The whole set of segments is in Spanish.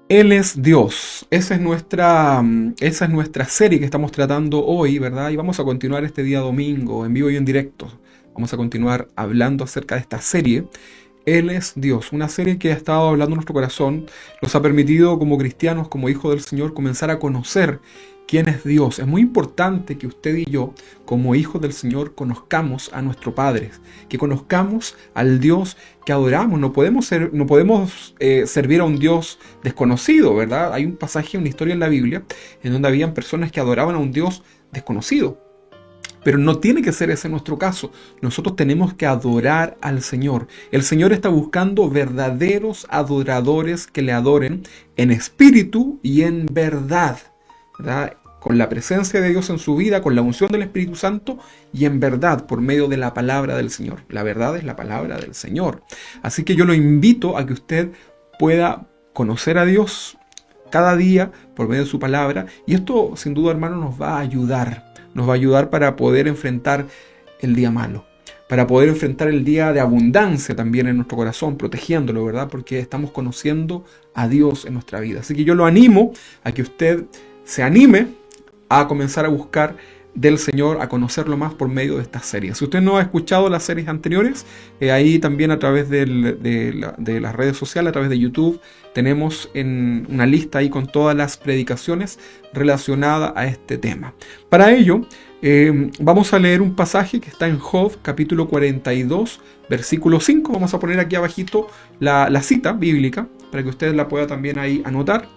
Él es Dios. Esa es nuestra serie que estamos tratando hoy, ¿verdad? Y vamos a continuar este día domingo, en vivo y en directo. Vamos a continuar hablando acerca de esta serie. Él es Dios, una serie que ha estado hablando en nuestro corazón, nos ha permitido como cristianos, como hijos del Señor, comenzar a conocer quién es Dios. Es muy importante que usted y yo, como hijos del Señor, conozcamos a nuestro Padre, que conozcamos al Dios que adoramos. No podemos servir a un Dios desconocido, ¿verdad? Hay un pasaje, una historia en la Biblia, en donde habían personas que adoraban a un Dios desconocido. Pero no tiene que ser ese nuestro caso. Nosotros tenemos que adorar al Señor. El Señor está buscando verdaderos adoradores que le adoren en espíritu y en verdad, ¿verdad? Con la presencia de Dios en su vida, con la unción del Espíritu Santo y en verdad por medio de la palabra del Señor. La verdad es la palabra del Señor. Así que yo lo invito a que usted pueda conocer a Dios cada día por medio de su palabra, y esto sin duda, hermano, nos va a ayudar para poder enfrentar el día malo, para poder enfrentar el día de abundancia también en nuestro corazón, protegiéndolo, ¿verdad? Porque estamos conociendo a Dios en nuestra vida. Así que yo lo animo a que usted se anime a comenzar a buscar del Señor, a conocerlo más por medio de estas series. Si usted no ha escuchado las series anteriores, ahí también a través de las redes sociales, a través de YouTube, tenemos en una lista ahí con todas las predicaciones relacionadas a este tema. Para ello, vamos a leer un pasaje que está en Job, capítulo 42, versículo 5. Vamos a poner aquí abajito la cita bíblica, para que usted la pueda también ahí anotar.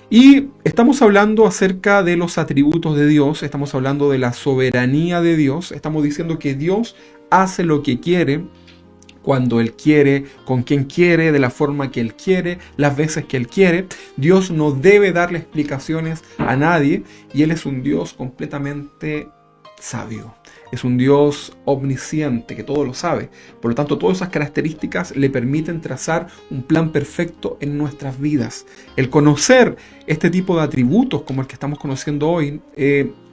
Y estamos hablando acerca de los atributos de Dios, estamos hablando de la soberanía de Dios, estamos diciendo que Dios hace lo que quiere, cuando Él quiere, con quien quiere, de la forma que Él quiere, las veces que Él quiere. Dios no debe darle explicaciones a nadie y Él es un Dios completamente sabio. Es un Dios omnisciente, que todo lo sabe. Por lo tanto, todas esas características le permiten trazar un plan perfecto en nuestras vidas. El conocer este tipo de atributos como el que estamos conociendo hoy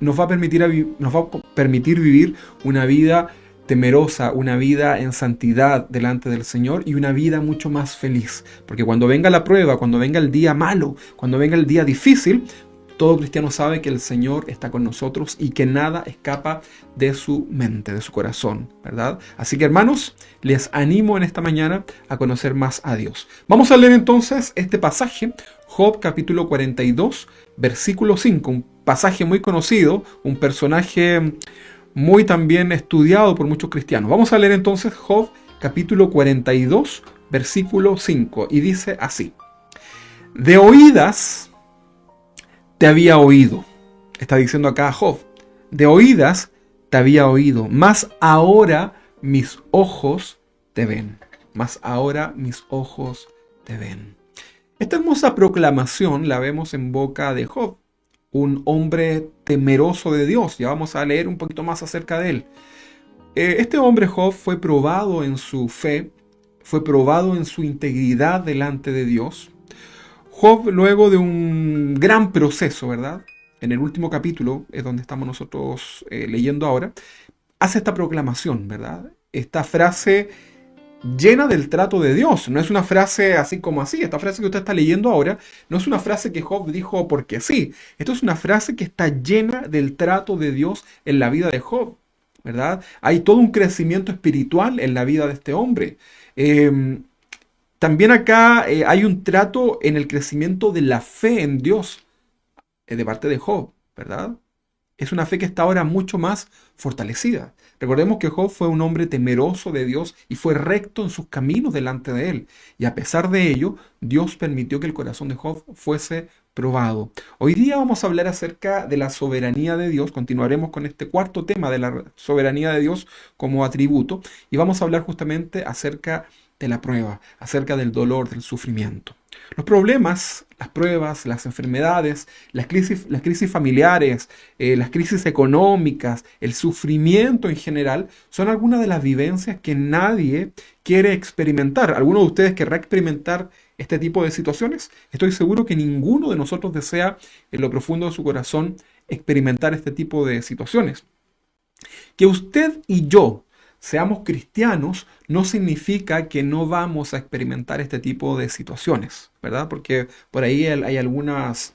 nos va a permitir vivir una vida temerosa, una vida en santidad delante del Señor y una vida mucho más feliz. Porque cuando venga la prueba, cuando venga el día malo, cuando venga el día difícil, todo cristiano sabe que el Señor está con nosotros y que nada escapa de su mente, de su corazón, ¿verdad? Así que, hermanos, les animo en esta mañana a conocer más a Dios. Vamos a leer entonces este pasaje, Job capítulo 42, versículo 5, un pasaje muy conocido, un personaje muy también estudiado por muchos cristianos. Vamos a leer entonces Job capítulo 42, versículo 5, y dice así: de oídas te había oído. Está diciendo acá Job, de oídas te había oído, mas ahora mis ojos te ven. Mas ahora mis ojos te ven. Esta hermosa proclamación la vemos en boca de Job, un hombre temeroso de Dios. Ya vamos a leer un poquito más acerca de él. Este hombre Job fue probado en su fe, fue probado en su integridad delante de Dios. Job, luego de un gran proceso, ¿verdad? En el último capítulo, es donde estamos nosotros leyendo ahora, hace esta proclamación, ¿verdad? Esta frase llena del trato de Dios. No es una frase así como así. Esta frase que usted está leyendo ahora no es una frase que Job dijo porque sí. Esto es una frase que está llena del trato de Dios en la vida de Job, ¿verdad? Hay todo un crecimiento espiritual en la vida de este hombre. También acá hay un trato en el crecimiento de la fe en Dios de parte de Job, ¿verdad? Es una fe que está ahora mucho más fortalecida. Recordemos que Job fue un hombre temeroso de Dios y fue recto en sus caminos delante de él. Y a pesar de ello, Dios permitió que el corazón de Job fuese probado. Hoy día vamos a hablar acerca de la soberanía de Dios. Continuaremos con este cuarto tema de la soberanía de Dios como atributo. Y vamos a hablar justamente acerca de la prueba, acerca del dolor, del sufrimiento. Los problemas, las pruebas, las enfermedades, las crisis familiares, las crisis económicas, el sufrimiento en general, son algunas de las vivencias que nadie quiere experimentar. ¿Alguno de ustedes querrá experimentar este tipo de situaciones? Estoy seguro que ninguno de nosotros desea en lo profundo de su corazón experimentar este tipo de situaciones. Que usted y yo seamos cristianos no significa que no vamos a experimentar este tipo de situaciones, ¿verdad? Porque por ahí hay algunas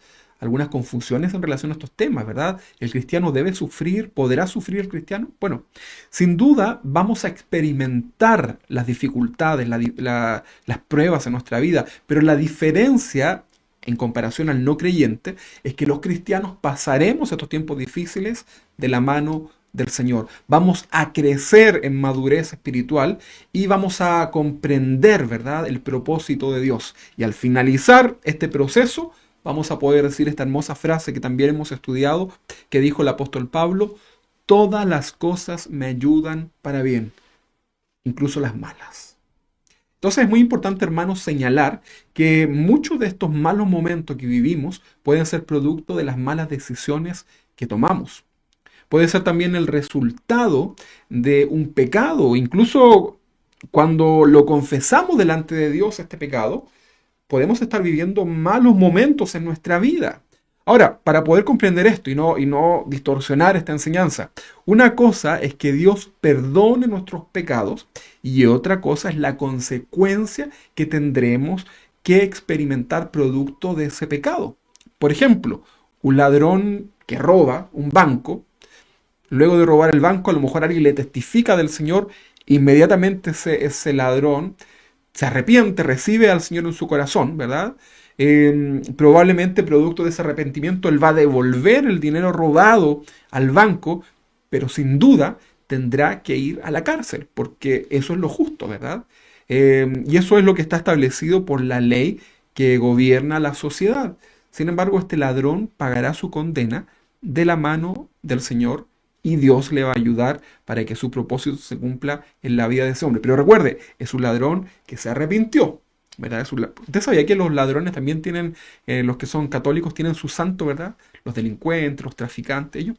confusiones en relación a estos temas, ¿verdad? ¿El cristiano debe sufrir? ¿Podrá sufrir el cristiano? Bueno, sin duda vamos a experimentar las dificultades, las pruebas en nuestra vida, pero la diferencia en comparación al no creyente es que los cristianos pasaremos estos tiempos difíciles de la mano del Señor. Vamos a crecer en madurez espiritual y vamos a comprender, ¿verdad?, el propósito de Dios. Y al finalizar este proceso, vamos a poder decir esta hermosa frase que también hemos estudiado, que dijo el apóstol Pablo: todas las cosas me ayudan para bien, incluso las malas. Entonces es muy importante, hermanos, señalar que muchos de estos malos momentos que vivimos pueden ser producto de las malas decisiones que tomamos. Puede ser también el resultado de un pecado. Incluso cuando lo confesamos delante de Dios, este pecado, podemos estar viviendo malos momentos en nuestra vida. Ahora, para poder comprender esto y no distorsionar esta enseñanza, una cosa es que Dios perdone nuestros pecados y otra cosa es la consecuencia que tendremos que experimentar producto de ese pecado. Por ejemplo, un ladrón que roba un banco, luego de robar el banco, a lo mejor alguien le testifica del Señor, inmediatamente ese ladrón se arrepiente, recibe al Señor en su corazón, ¿verdad? Probablemente producto de ese arrepentimiento él va a devolver el dinero robado al banco, pero sin duda tendrá que ir a la cárcel, porque eso es lo justo, ¿verdad? Y eso es lo que está establecido por la ley que gobierna la sociedad. Sin embargo, este ladrón pagará su condena de la mano del Señor y Dios le va a ayudar para que su propósito se cumpla en la vida de ese hombre. Pero recuerde, es un ladrón que se arrepintió, ¿verdad? Usted sabía que los ladrones también tienen, los que son católicos tienen su santo, ¿verdad? Los delincuentes, los traficantes, ellos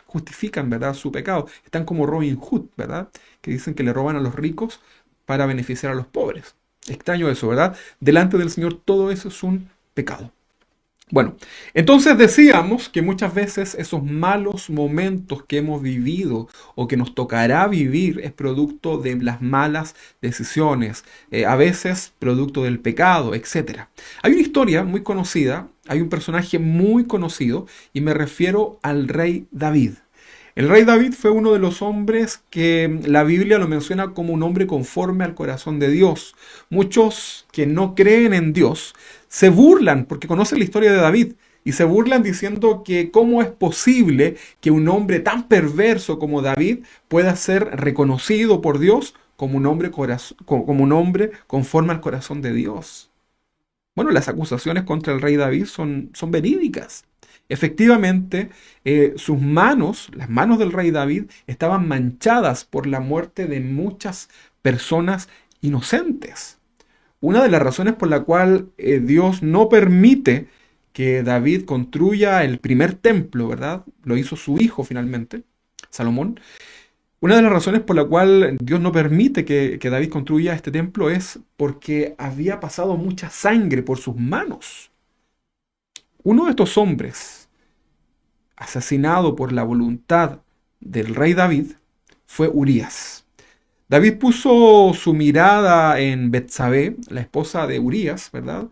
justifican, ¿verdad?, su pecado. Están como Robin Hood, ¿verdad? Que dicen que le roban a los ricos para beneficiar a los pobres. Extraño eso, ¿verdad? Delante del Señor todo eso es un pecado. Bueno, entonces decíamos que muchas veces esos malos momentos que hemos vivido o que nos tocará vivir es producto de las malas decisiones, a veces producto del pecado, etcétera. Hay una historia muy conocida, hay un personaje muy conocido y me refiero al rey David. El rey David fue uno de los hombres que la Biblia lo menciona como un hombre conforme al corazón de Dios. Muchos que no creen en Dios se burlan porque conocen la historia de David y se burlan diciendo que cómo es posible que un hombre tan perverso como David pueda ser reconocido por Dios como un hombre, como un hombre conforme al corazón de Dios. Bueno, las acusaciones contra el rey David son verídicas. Efectivamente, sus manos, las manos del rey David, estaban manchadas por la muerte de muchas personas inocentes. Una de las razones por la cual Dios no permite que David construya el primer templo, ¿verdad? Lo hizo su hijo finalmente, Salomón. Una de las razones por la cual Dios no permite que David construya este templo es porque había pasado mucha sangre por sus manos. Uno de estos hombres, asesinado por la voluntad del rey David, fue Urías. David puso su mirada en Betsabé, la esposa de Urías, ¿verdad?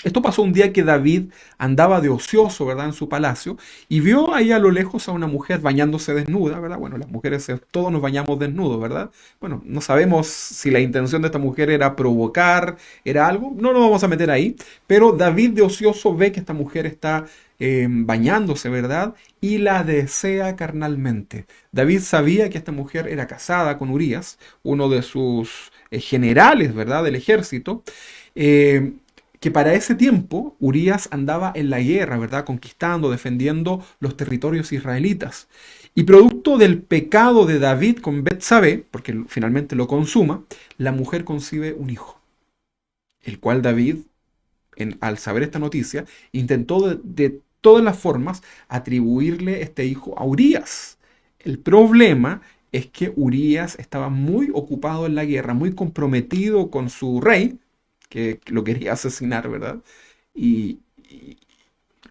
Esto pasó un día que David andaba de ocioso, ¿verdad?, en su palacio y vio ahí a lo lejos a una mujer bañándose desnuda, ¿verdad? Bueno, las mujeres todos nos bañamos desnudos, ¿verdad? Bueno, no sabemos si la intención de esta mujer era provocar, era algo, no nos vamos a meter ahí, pero David de ocioso ve que esta mujer está bañándose, ¿verdad? Y la desea carnalmente. David sabía que esta mujer era casada con Urías, uno de sus generales, ¿verdad?, del ejército. Eh, que para ese tiempo Urías andaba en la guerra, ¿verdad?, conquistando, defendiendo los territorios israelitas. Y producto del pecado de David con Betsabé, porque finalmente lo consuma, la mujer concibe un hijo, el cual David, al saber esta noticia, intentó de todas las formas atribuirle este hijo a Urías. El problema es que Urías estaba muy ocupado en la guerra, muy comprometido con su rey, que lo quería asesinar, ¿verdad? Y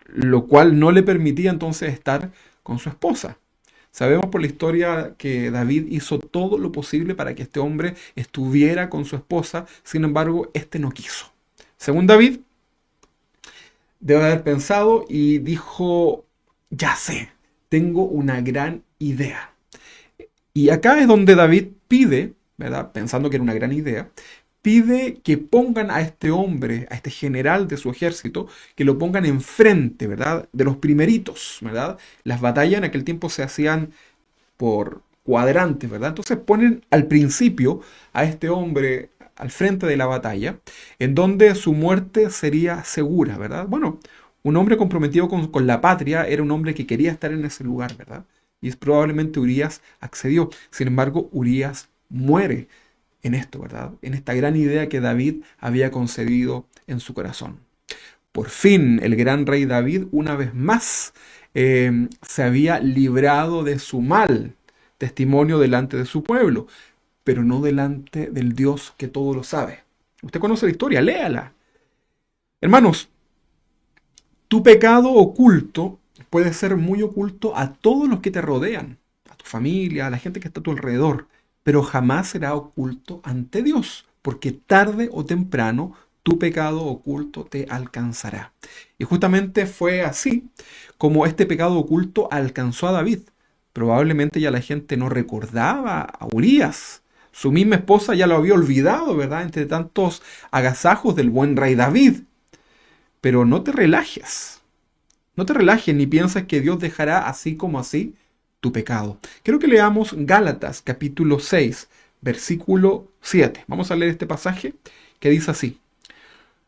lo cual no le permitía entonces estar con su esposa. Sabemos por la historia que David hizo todo lo posible para que este hombre estuviera con su esposa, sin embargo, este no quiso. Según David, debe haber pensado y dijo, ya sé, tengo una gran idea. Y acá es donde David pide, ¿verdad? Pensando que era una gran idea, pide que pongan a este hombre, a este general de su ejército, que lo pongan enfrente, ¿verdad? De los primeritos, ¿verdad? Las batallas en aquel tiempo se hacían por cuadrantes, ¿verdad? Entonces ponen al principio a este hombre al frente de la batalla, en donde su muerte sería segura, ¿verdad? Bueno, un hombre comprometido con la patria era un hombre que quería estar en ese lugar, ¿verdad? Y probablemente Urias accedió. Sin embargo, Urias muere en esto, ¿verdad? En esta gran idea que David había concebido en su corazón. Por fin, el gran rey David, una vez más, se había librado de su mal testimonio delante de su pueblo, pero no delante del Dios que todo lo sabe. Usted conoce la historia, léala. Hermanos, tu pecado oculto puede ser muy oculto a todos los que te rodean, a tu familia, a la gente que está a tu alrededor, pero jamás será oculto ante Dios, porque tarde o temprano tu pecado oculto te alcanzará. Y justamente fue así como este pecado oculto alcanzó a David. Probablemente ya la gente no recordaba a Urías. Su misma esposa ya lo había olvidado, ¿verdad? Entre tantos agasajos del buen rey David. Pero no te relajes. No te relajes ni piensas que Dios dejará así como así tu pecado. Quiero que leamos Gálatas capítulo 6, versículo 7. Vamos a leer este pasaje que dice así.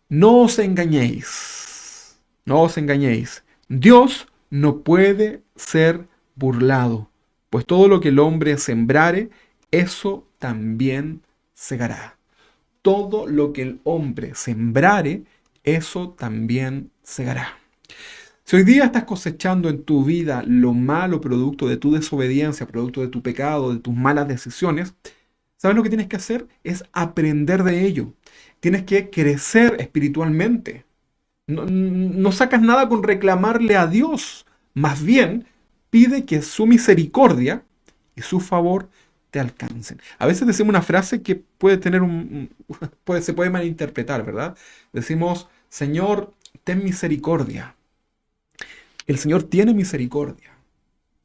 No os engañéis, no os engañéis. Dios no puede ser burlado, pues todo lo que el hombre sembrare, eso también segará. Todo lo que el hombre sembrare, eso también segará. Si hoy día estás cosechando en tu vida lo malo producto de tu desobediencia, producto de tu pecado, de tus malas decisiones, ¿sabes lo que tienes que hacer? Es aprender de ello. Tienes que crecer espiritualmente. No sacas nada con reclamarle a Dios. Más bien, pide que su misericordia y su favor te alcancen. A veces decimos una frase que puede tener se puede malinterpretar, ¿verdad? Decimos, Señor, ten misericordia. El Señor tiene misericordia.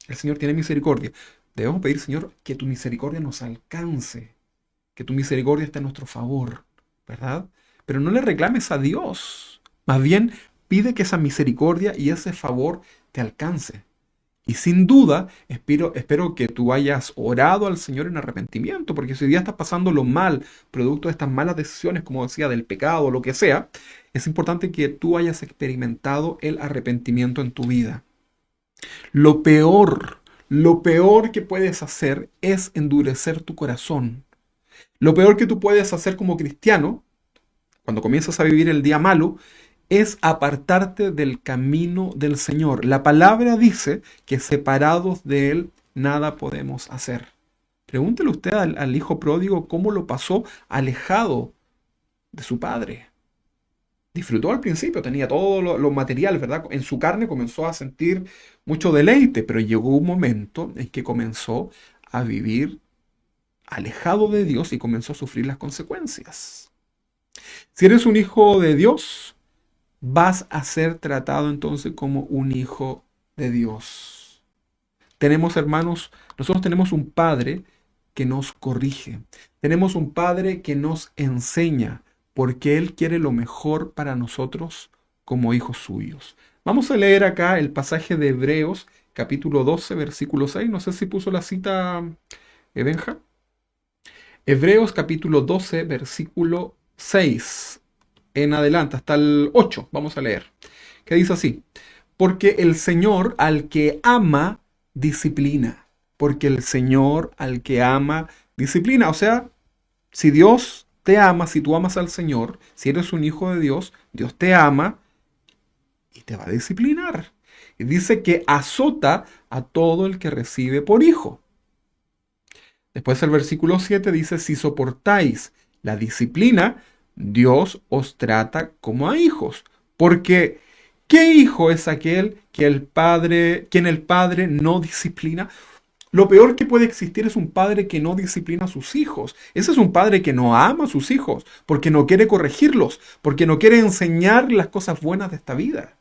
El Señor tiene misericordia. Debemos pedir, Señor, que tu misericordia nos alcance, que tu misericordia esté a nuestro favor, ¿verdad? Pero no le reclames a Dios. Más bien, pide que esa misericordia y ese favor te alcance. Y sin duda, espero que tú hayas orado al Señor en arrepentimiento, porque si hoy día estás pasando lo mal, producto de estas malas decisiones, como decía, del pecado o lo que sea, es importante que tú hayas experimentado el arrepentimiento en tu vida. Lo peor, lo peor que puedes hacer es endurecer tu corazón. Lo peor que tú puedes hacer como cristiano, cuando comienzas a vivir el día malo, es apartarte del camino del Señor. La palabra dice que separados de Él nada podemos hacer. Pregúntele usted al hijo pródigo cómo lo pasó alejado de su padre. Disfrutó al principio, tenía todo lo material, ¿verdad? En su carne comenzó a sentir mucho deleite, pero llegó un momento en que comenzó a vivir alejado de Dios y comenzó a sufrir las consecuencias. Si eres un hijo de Dios, vas a ser tratado entonces como un hijo de Dios. Tenemos, hermanos, nosotros tenemos un Padre que nos corrige. Tenemos un Padre que nos enseña, porque Él quiere lo mejor para nosotros como hijos suyos. Vamos a leer acá el pasaje de Hebreos, capítulo 12, versículo 6. No sé si puso la cita, Benja. Hebreos, capítulo 12, versículo 6 en adelante, hasta el 8, vamos a leer, que dice así, porque el Señor al que ama, disciplina, porque el Señor al que ama, disciplina, o sea, si Dios te ama, si tú amas al Señor, si eres un hijo de Dios, Dios te ama y te va a disciplinar. Y dice que azota a todo el que recibe por hijo. Después el versículo 7 dice, si soportáis la disciplina, Dios os trata como a hijos. Porque, ¿qué hijo es aquel que quien el padre no disciplina? Lo peor que puede existir es un padre que no disciplina a sus hijos. Ese es un padre que no ama a sus hijos, porque no quiere corregirlos, porque no quiere enseñar las cosas buenas de esta vida.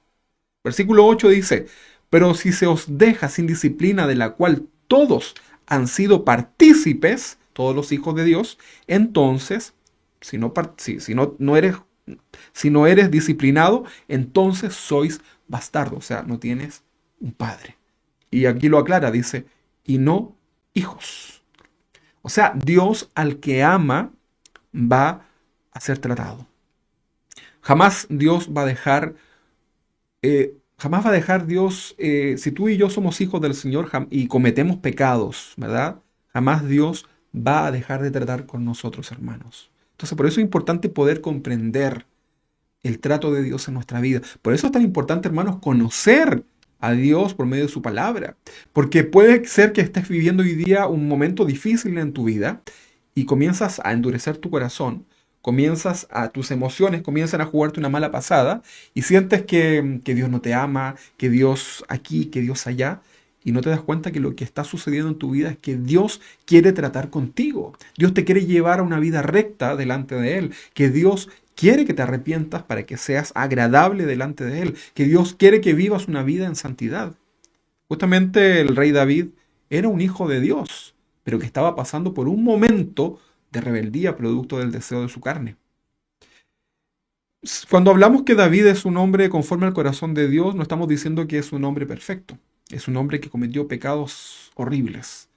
Versículo 8 dice, pero si se os deja sin disciplina de la cual todos han sido partícipes, todos los hijos de Dios, entonces, si no eres disciplinado, entonces sois bastardo, o sea, no tienes un padre. Y aquí lo aclara, dice, y no hijos. O sea, Dios al que ama va a ser tratado. Jamás Dios va a dejar jamás va a dejar Dios, si tú y yo somos hijos del Señor y cometemos pecados, ¿verdad? Jamás Dios va a dejar de tratar con nosotros, hermanos. Entonces, por eso es importante poder comprender el trato de Dios en nuestra vida. Por eso es tan importante, hermanos, conocer a Dios por medio de su palabra. Porque puede ser que estés viviendo hoy día un momento difícil en tu vida y comienzas a endurecer tu corazón, tus emociones comienzan a jugarte una mala pasada y sientes que Dios no te ama, que Dios aquí, que Dios allá. Y no te das cuenta que lo que está sucediendo en tu vida es que Dios quiere tratar contigo. Dios te quiere llevar a una vida recta delante de Él. Que Dios quiere que te arrepientas para que seas agradable delante de Él. Que Dios quiere que vivas una vida en santidad. Justamente el rey David era un hijo de Dios, pero que estaba pasando por un momento de rebeldía producto del deseo de su carne. Cuando hablamos que David es un hombre conforme al corazón de Dios, no estamos diciendo que es un hombre perfecto. Es un hombre que cometió pecados horribles.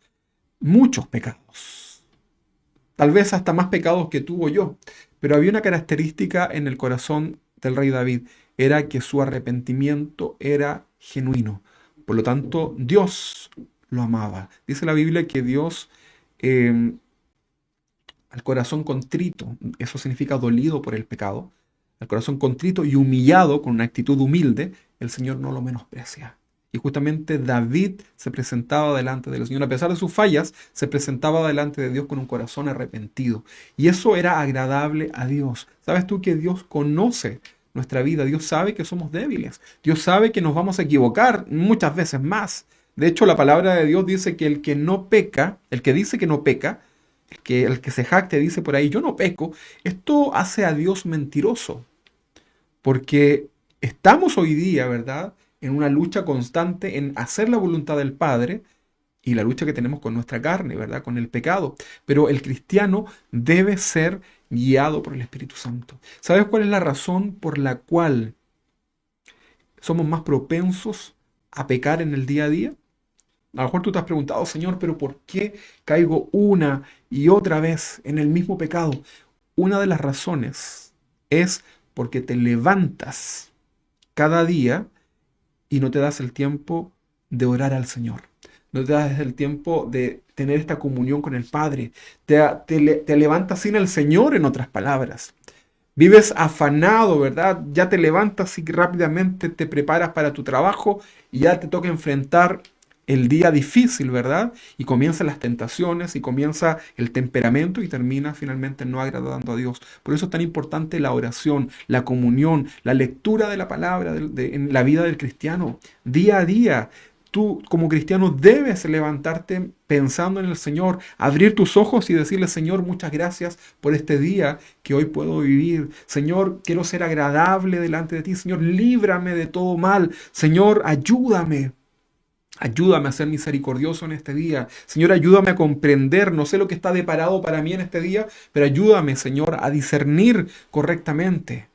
Muchos pecados. Tal vez hasta más pecados que tuvo yo. Pero había una característica en el corazón del rey David. Era que su arrepentimiento era genuino. Por lo tanto, Dios lo amaba. Dice la Biblia que Dios, al corazón contrito, eso significa dolido por el pecado, al corazón contrito y humillado, con una actitud humilde, el Señor no lo menosprecia. Y justamente David se presentaba delante del Señor, a pesar de sus fallas, se presentaba delante de Dios con un corazón arrepentido. Y eso era agradable a Dios. ¿Sabes tú que Dios conoce nuestra vida? Dios sabe que somos débiles. Dios sabe que nos vamos a equivocar muchas veces más. De hecho, la palabra de Dios dice que el que no peca, el que dice que no peca, el que se jacte dice por ahí, yo no peco, esto hace a Dios mentiroso. Porque estamos hoy día, ¿verdad?, en una lucha constante en hacer la voluntad del Padre y la lucha que tenemos con nuestra carne, ¿verdad?, con el pecado. Pero el cristiano debe ser guiado por el Espíritu Santo. ¿Sabes cuál es la razón por la cual somos más propensos a pecar en el día a día? A lo mejor tú te has preguntado, Señor, pero ¿por qué caigo una y otra vez en el mismo pecado? Una de las razones es porque te levantas cada día y no te das el tiempo de orar al Señor. No te das el tiempo de tener esta comunión con el Padre. Te levantas sin el Señor, en otras palabras. Vives afanado, ¿verdad? Ya te levantas y rápidamente te preparas para tu trabajo y ya te toca enfrentar el día difícil, ¿verdad? Y comienzan las tentaciones y comienza el temperamento y termina finalmente no agradando a Dios. Por eso es tan importante la oración, la comunión, la lectura de la palabra en la vida del cristiano. Día a día, tú como cristiano debes levantarte pensando en el Señor, abrir tus ojos y decirle, Señor, muchas gracias por este día que hoy puedo vivir. Señor, quiero ser agradable delante de ti. Señor, líbrame de todo mal. Señor, ayúdame. Ayúdame a ser misericordioso en este día. Señor, ayúdame a comprender. No sé lo que está deparado para mí en este día, pero ayúdame, Señor, a discernir correctamente.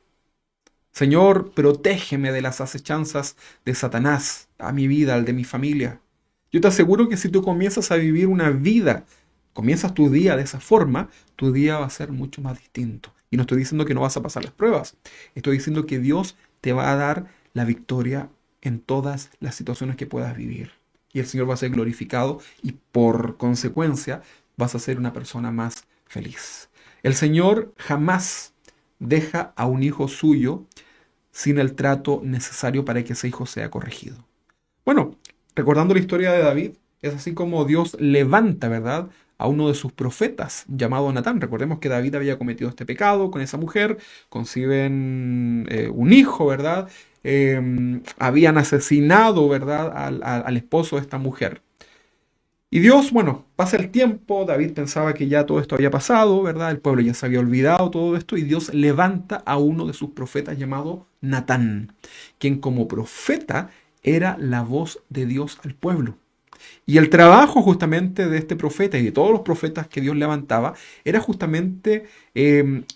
Señor, protégeme de las acechanzas de Satanás a mi vida, al de mi familia. Yo te aseguro que si tú comienzas a vivir una vida, comienzas tu día de esa forma, tu día va a ser mucho más distinto. Y no estoy diciendo que no vas a pasar las pruebas. Estoy diciendo que Dios te va a dar la victoria en todas las situaciones que puedas vivir. Y el Señor va a ser glorificado y por consecuencia vas a ser una persona más feliz. El Señor jamás deja a un hijo suyo sin el trato necesario para que ese hijo sea corregido. Bueno, recordando la historia de David, es así como Dios levanta, ¿verdad?, a uno de sus profetas llamado Natán. Recordemos que David había cometido este pecado con esa mujer, conciben un hijo, ¿verdad? Habían asesinado, ¿verdad?, al esposo de esta mujer. Y Dios, bueno, pasa el tiempo, David pensaba que ya todo esto había pasado, ¿verdad? El pueblo ya se había olvidado todo esto y Dios levanta a uno de sus profetas llamado Natán, quien como profeta era la voz de Dios al pueblo. Y el trabajo justamente de este profeta y de todos los profetas que Dios levantaba era justamente,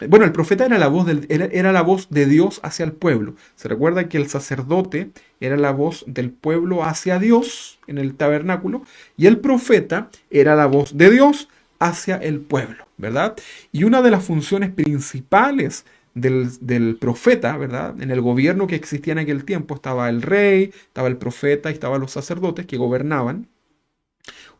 bueno, el profeta era era la voz de Dios hacia el pueblo. Se recuerda que el sacerdote era la voz del pueblo hacia Dios en el tabernáculo y el profeta era la voz de Dios hacia el pueblo, ¿verdad? Y una de las funciones principales del profeta, ¿verdad? En el gobierno que existía en aquel tiempo estaba el rey, estaba el profeta y estaban los sacerdotes que gobernaban.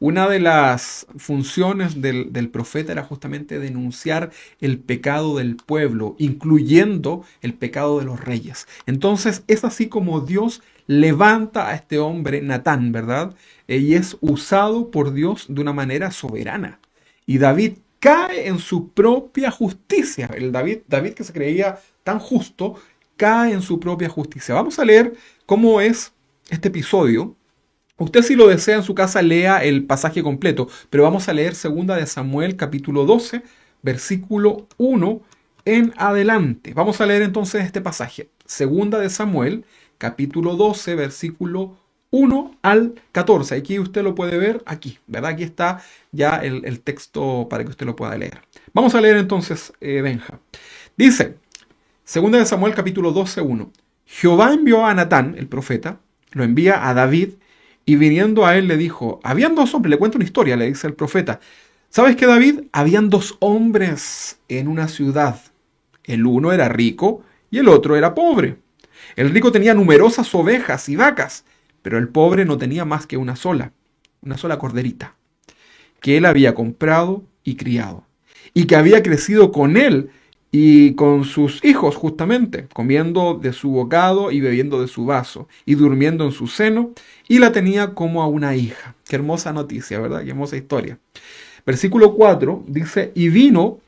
Una de las funciones del profeta era justamente denunciar el pecado del pueblo, incluyendo el pecado de los reyes. Entonces es así como Dios levanta a este hombre, Natán, ¿verdad? Y es usado por Dios de una manera soberana. Y David cae en su propia justicia. David que se creía tan justo, cae en su propia justicia. Vamos a leer cómo es este episodio. Usted si lo desea en su casa lea el pasaje completo, pero vamos a leer 2 capítulo 12, versículo 1 en adelante. Vamos a leer entonces este pasaje. 2 capítulo 12, versículo 1 al 14. Aquí usted lo puede ver, aquí, ¿verdad? Aquí está ya el texto para que usted lo pueda leer. Vamos a leer entonces, Benja. Dice, 2 capítulo 12, 1. Jehová envió a Natán, el profeta, lo envía a David, y viniendo a él le dijo, habían dos hombres, le cuento una historia, le dice el profeta. ¿Sabes qué, David? Habían dos hombres en una ciudad. El uno era rico y el otro era pobre. El rico tenía numerosas ovejas y vacas, pero el pobre no tenía más que una sola corderita, que él había comprado y criado, y que había crecido con él y con sus hijos justamente, comiendo de su bocado y bebiendo de su vaso, y durmiendo en su seno, y la tenía como a una hija. Qué hermosa noticia, ¿verdad? Qué hermosa historia. Versículo 4 dice, y vino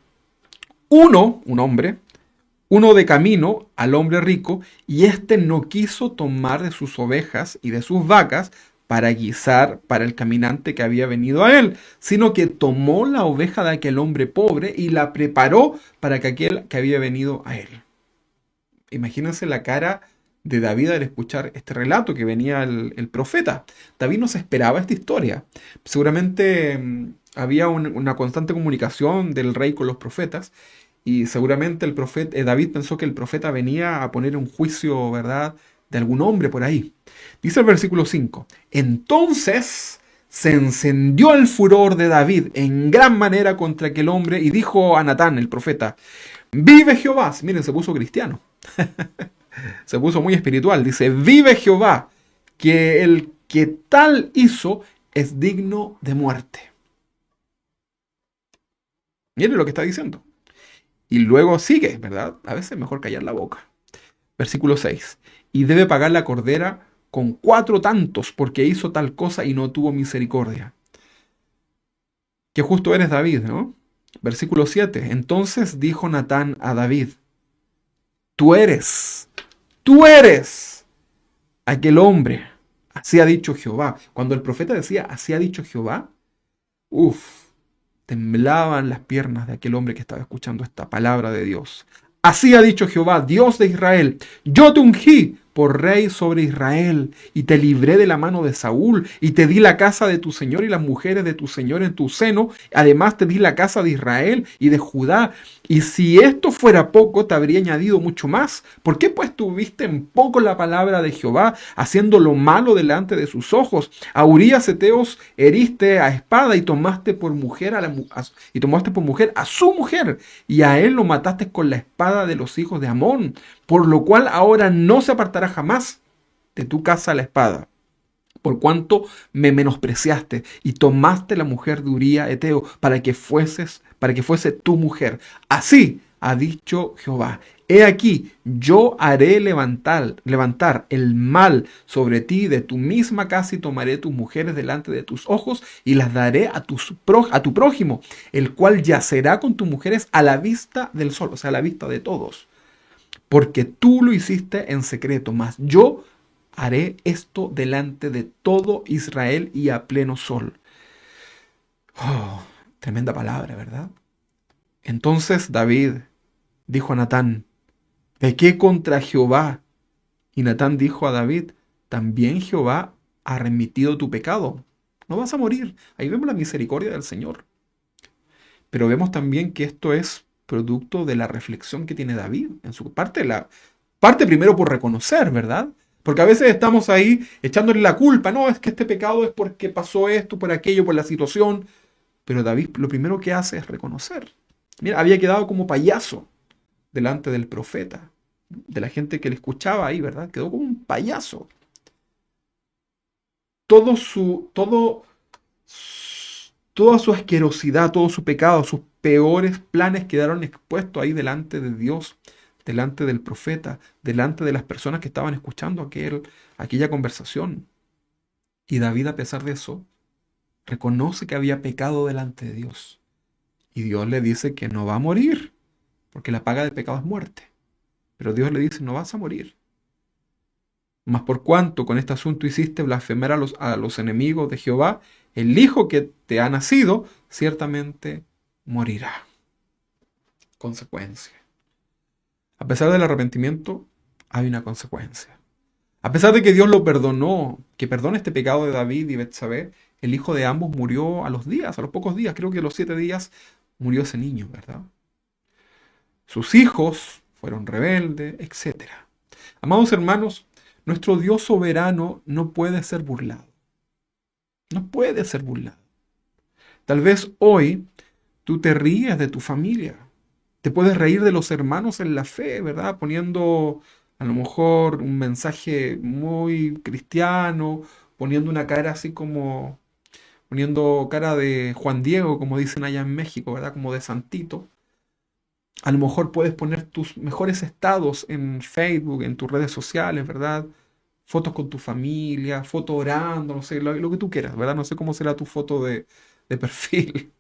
un hombre, uno de camino al hombre rico, y éste no quiso tomar de sus ovejas y de sus vacas para guisar para el caminante que había venido a él, sino que tomó la oveja de aquel hombre pobre y la preparó para que aquel que había venido a él. Imagínense la cara de David al escuchar este relato que venía el profeta. David no se esperaba esta historia. Seguramente había una constante comunicación del rey con los profetas y seguramente el profeta, David pensó que el profeta venía a poner un juicio, ¿verdad?, de algún hombre por ahí. Dice el versículo 5. Entonces se encendió el furor de David en gran manera contra aquel hombre y dijo a Natán, el profeta, vive Jehová. Miren, se puso cristiano. Se puso muy espiritual. Dice, vive Jehová, que el que tal hizo es digno de muerte. Miren lo que está diciendo. Y luego sigue, ¿verdad? A veces es mejor callar la boca. Versículo 6. Y debe pagar la cordera con 4 tantos, porque hizo tal cosa y no tuvo misericordia. Qué justo eres, David, ¿no? Versículo 7. Entonces dijo Natán a David, tú eres aquel hombre. Así ha dicho Jehová. Cuando el profeta decía, así ha dicho Jehová, uff, temblaban las piernas de aquel hombre que estaba escuchando esta palabra de Dios. Así ha dicho Jehová, Dios de Israel, yo te ungí por rey sobre Israel, y te libré de la mano de Saúl, y te di la casa de tu señor y las mujeres de tu señor en tu seno, además te di la casa de Israel y de Judá, y si esto fuera poco, te habría añadido mucho más. ¿Por qué pues tuviste en poco la palabra de Jehová, haciendo lo malo delante de sus ojos? A Urías heteos heriste a espada y tomaste por mujer a su mujer, y a él lo mataste con la espada de los hijos de Amón, por lo cual ahora no se apartará jamás de tu casa la espada, por cuanto me menospreciaste y tomaste la mujer de Uría heteo para que fuese tu mujer. Así ha dicho Jehová. He aquí, yo haré levantar el mal sobre ti de tu misma casa y tomaré tus mujeres delante de tus ojos y las daré a tu prójimo, el cual yacerá con tus mujeres a la vista del sol, o sea, a la vista de todos. Porque tú lo hiciste en secreto, mas yo haré esto delante de todo Israel y a pleno sol. Oh, tremenda palabra, ¿verdad? Entonces David dijo a Natán, pequé contra Jehová. Y Natán dijo a David, también Jehová ha remitido tu pecado. No vas a morir. Ahí vemos la misericordia del Señor. Pero vemos también que esto es producto de la reflexión que tiene David en su parte. Parte primero por reconocer, ¿verdad? Porque a veces estamos ahí echándole la culpa. No, es que este pecado es porque pasó esto, por aquello, por la situación. Pero David lo primero que hace es reconocer. Mira, había quedado como payaso delante del profeta, de la gente que le escuchaba ahí, ¿verdad? Quedó como un payaso. Toda su asquerosidad, todo su pecado, sus peores planes quedaron expuestos ahí delante de Dios, delante del profeta, delante de las personas que estaban escuchando aquella conversación. Y David, a pesar de eso, reconoce que había pecado delante de Dios. Y Dios le dice que no va a morir, porque la paga del pecado es muerte. Pero Dios le dice, no vas a morir. Mas por cuanto con este asunto hiciste blasfemar a los enemigos de Jehová, el hijo que te ha nacido ciertamente morirá. Consecuencia. A pesar del arrepentimiento, hay una consecuencia. A pesar de que Dios lo perdonó, que perdona este pecado de David y Betsabé, el hijo de ambos murió a los días, a los pocos días, creo que a los 7 días murió ese niño, ¿verdad? Sus hijos fueron rebeldes, etcétera. Amados hermanos, nuestro Dios soberano no puede ser burlado. No puede ser burlado. Tal vez hoy tú te ríes de tu familia. Te puedes reír de los hermanos en la fe, ¿verdad? Poniendo a lo mejor un mensaje muy cristiano, poniendo una cara así como, poniendo cara de Juan Diego, como dicen allá en México, ¿verdad? Como de santito. A lo mejor puedes poner tus mejores estados en Facebook, en tus redes sociales, ¿verdad? Fotos con tu familia, foto orando, no sé, lo que tú quieras, ¿verdad? No sé cómo será tu foto de perfil.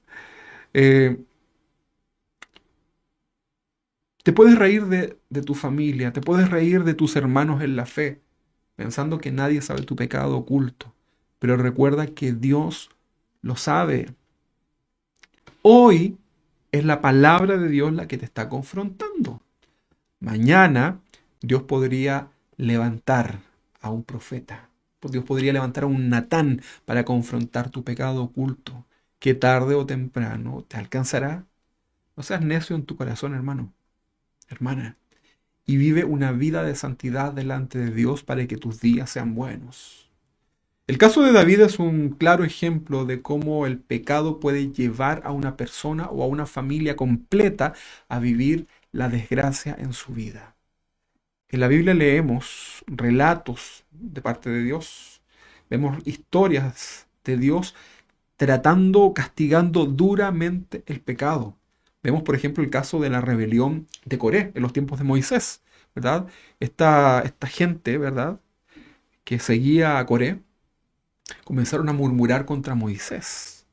Eh, Te puedes reír de tu familia, te puedes reír de tus hermanos en la fe, pensando que nadie sabe tu pecado oculto. Pero recuerda que Dios lo sabe. Hoy es la palabra de Dios la que te está confrontando. Mañana Dios podría levantar a un profeta. Dios podría levantar a un Natán para confrontar tu pecado oculto, que tarde o temprano te alcanzará. No seas necio en tu corazón, hermano, hermana, y vive una vida de santidad delante de Dios para que tus días sean buenos. El caso de David es un claro ejemplo de cómo el pecado puede llevar a una persona o a una familia completa a vivir la desgracia en su vida. En la Biblia leemos relatos de parte de Dios, vemos historias de Dios tratando, castigando duramente el pecado. Vemos, por ejemplo, el caso de la rebelión de Coré en los tiempos de Moisés, ¿verdad? Esta gente, ¿verdad?, que seguía a Coré, comenzaron a murmurar contra Moisés,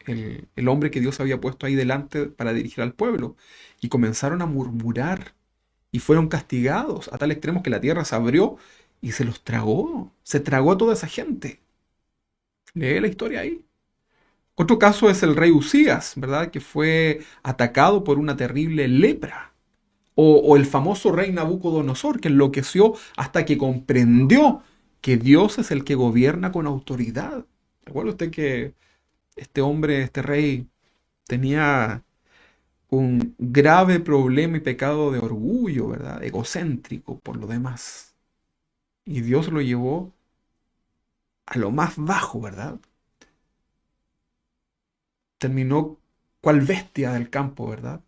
el hombre que Dios había puesto ahí delante para dirigir al pueblo, y comenzaron a murmurar y fueron castigados a tal extremo que la tierra se abrió y se los tragó, se tragó a toda esa gente. Lee la historia ahí. Otro caso es el rey Usías, ¿verdad? Que fue atacado por una terrible lepra. O el famoso rey Nabucodonosor, que enloqueció hasta que comprendió que Dios es el que gobierna con autoridad. ¿Recuerda usted que este hombre, este rey, tenía un grave problema y pecado de orgullo, ¿verdad? Egocéntrico por lo demás. Y Dios lo llevó a lo más bajo, ¿verdad? Terminó cual bestia del campo, ¿verdad?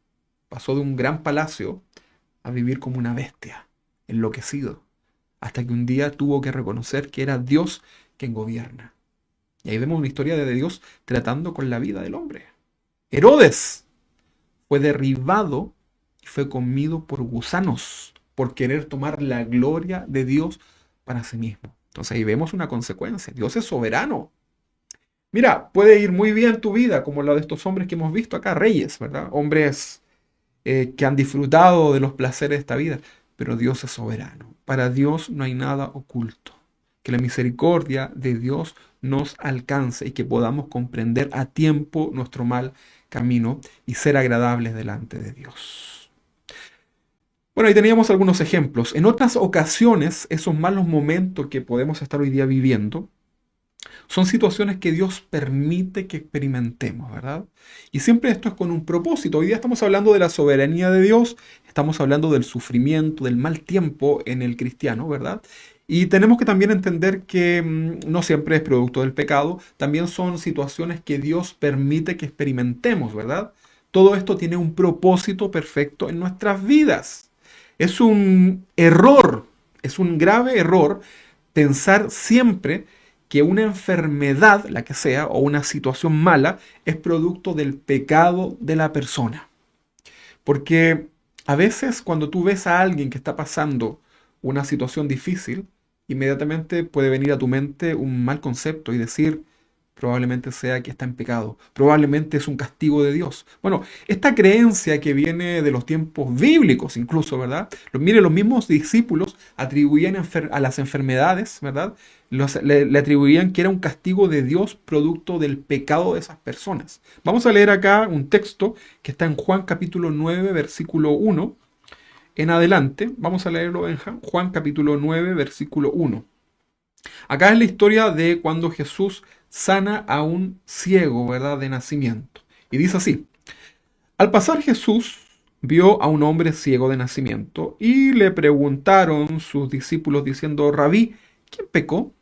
Pasó de un gran palacio a vivir como una bestia, enloquecido, hasta que un día tuvo que reconocer que era Dios quien gobierna. Y ahí vemos una historia de Dios tratando con la vida del hombre. Herodes fue derribado y fue comido por gusanos por querer tomar la gloria de Dios para sí mismo. Entonces ahí vemos una consecuencia. Dios es soberano. Mira, puede ir muy bien tu vida, como la de estos hombres que hemos visto acá, reyes, ¿verdad? Hombres que han disfrutado de los placeres de esta vida, pero Dios es soberano. Para Dios no hay nada oculto. que la misericordia de Dios nos alcance y que podamos comprender a tiempo nuestro mal camino y ser agradables delante de Dios. Bueno, ahí teníamos algunos ejemplos. En otras ocasiones, esos malos momentos que podemos estar hoy día viviendo son situaciones que Dios permite que experimentemos, ¿verdad? Y siempre esto es con un propósito. Hoy día estamos hablando de la soberanía de Dios, estamos hablando del sufrimiento, del mal tiempo en el cristiano, ¿verdad? Y tenemos que también entender que no siempre es producto del pecado, también son situaciones que Dios permite que experimentemos, ¿verdad? Todo esto tiene un propósito perfecto en nuestras vidas. Es un error, es un grave error pensar siempre que una enfermedad, la que sea, o una situación mala, es producto del pecado de la persona. Porque a veces cuando tú ves a alguien que está pasando una situación difícil, inmediatamente puede venir a tu mente un mal concepto y decir, probablemente sea que está en pecado, probablemente es un castigo de Dios. Bueno, esta creencia que viene de los tiempos bíblicos incluso, ¿verdad? Mire, los mismos discípulos atribuían a las enfermedades, ¿verdad? Le atribuían que era un castigo de Dios producto del pecado de esas personas. Vamos a leer acá un texto que está en Juan capítulo 9, versículo 1 en adelante. Vamos a leerlo en Juan capítulo 9, versículo 1. Acá es la historia de cuando Jesús sana a un ciego, ¿verdad?, de nacimiento. Y dice así: al pasar Jesús vio a un hombre ciego de nacimiento y le preguntaron sus discípulos diciendo, Rabí, ¿quién pecó?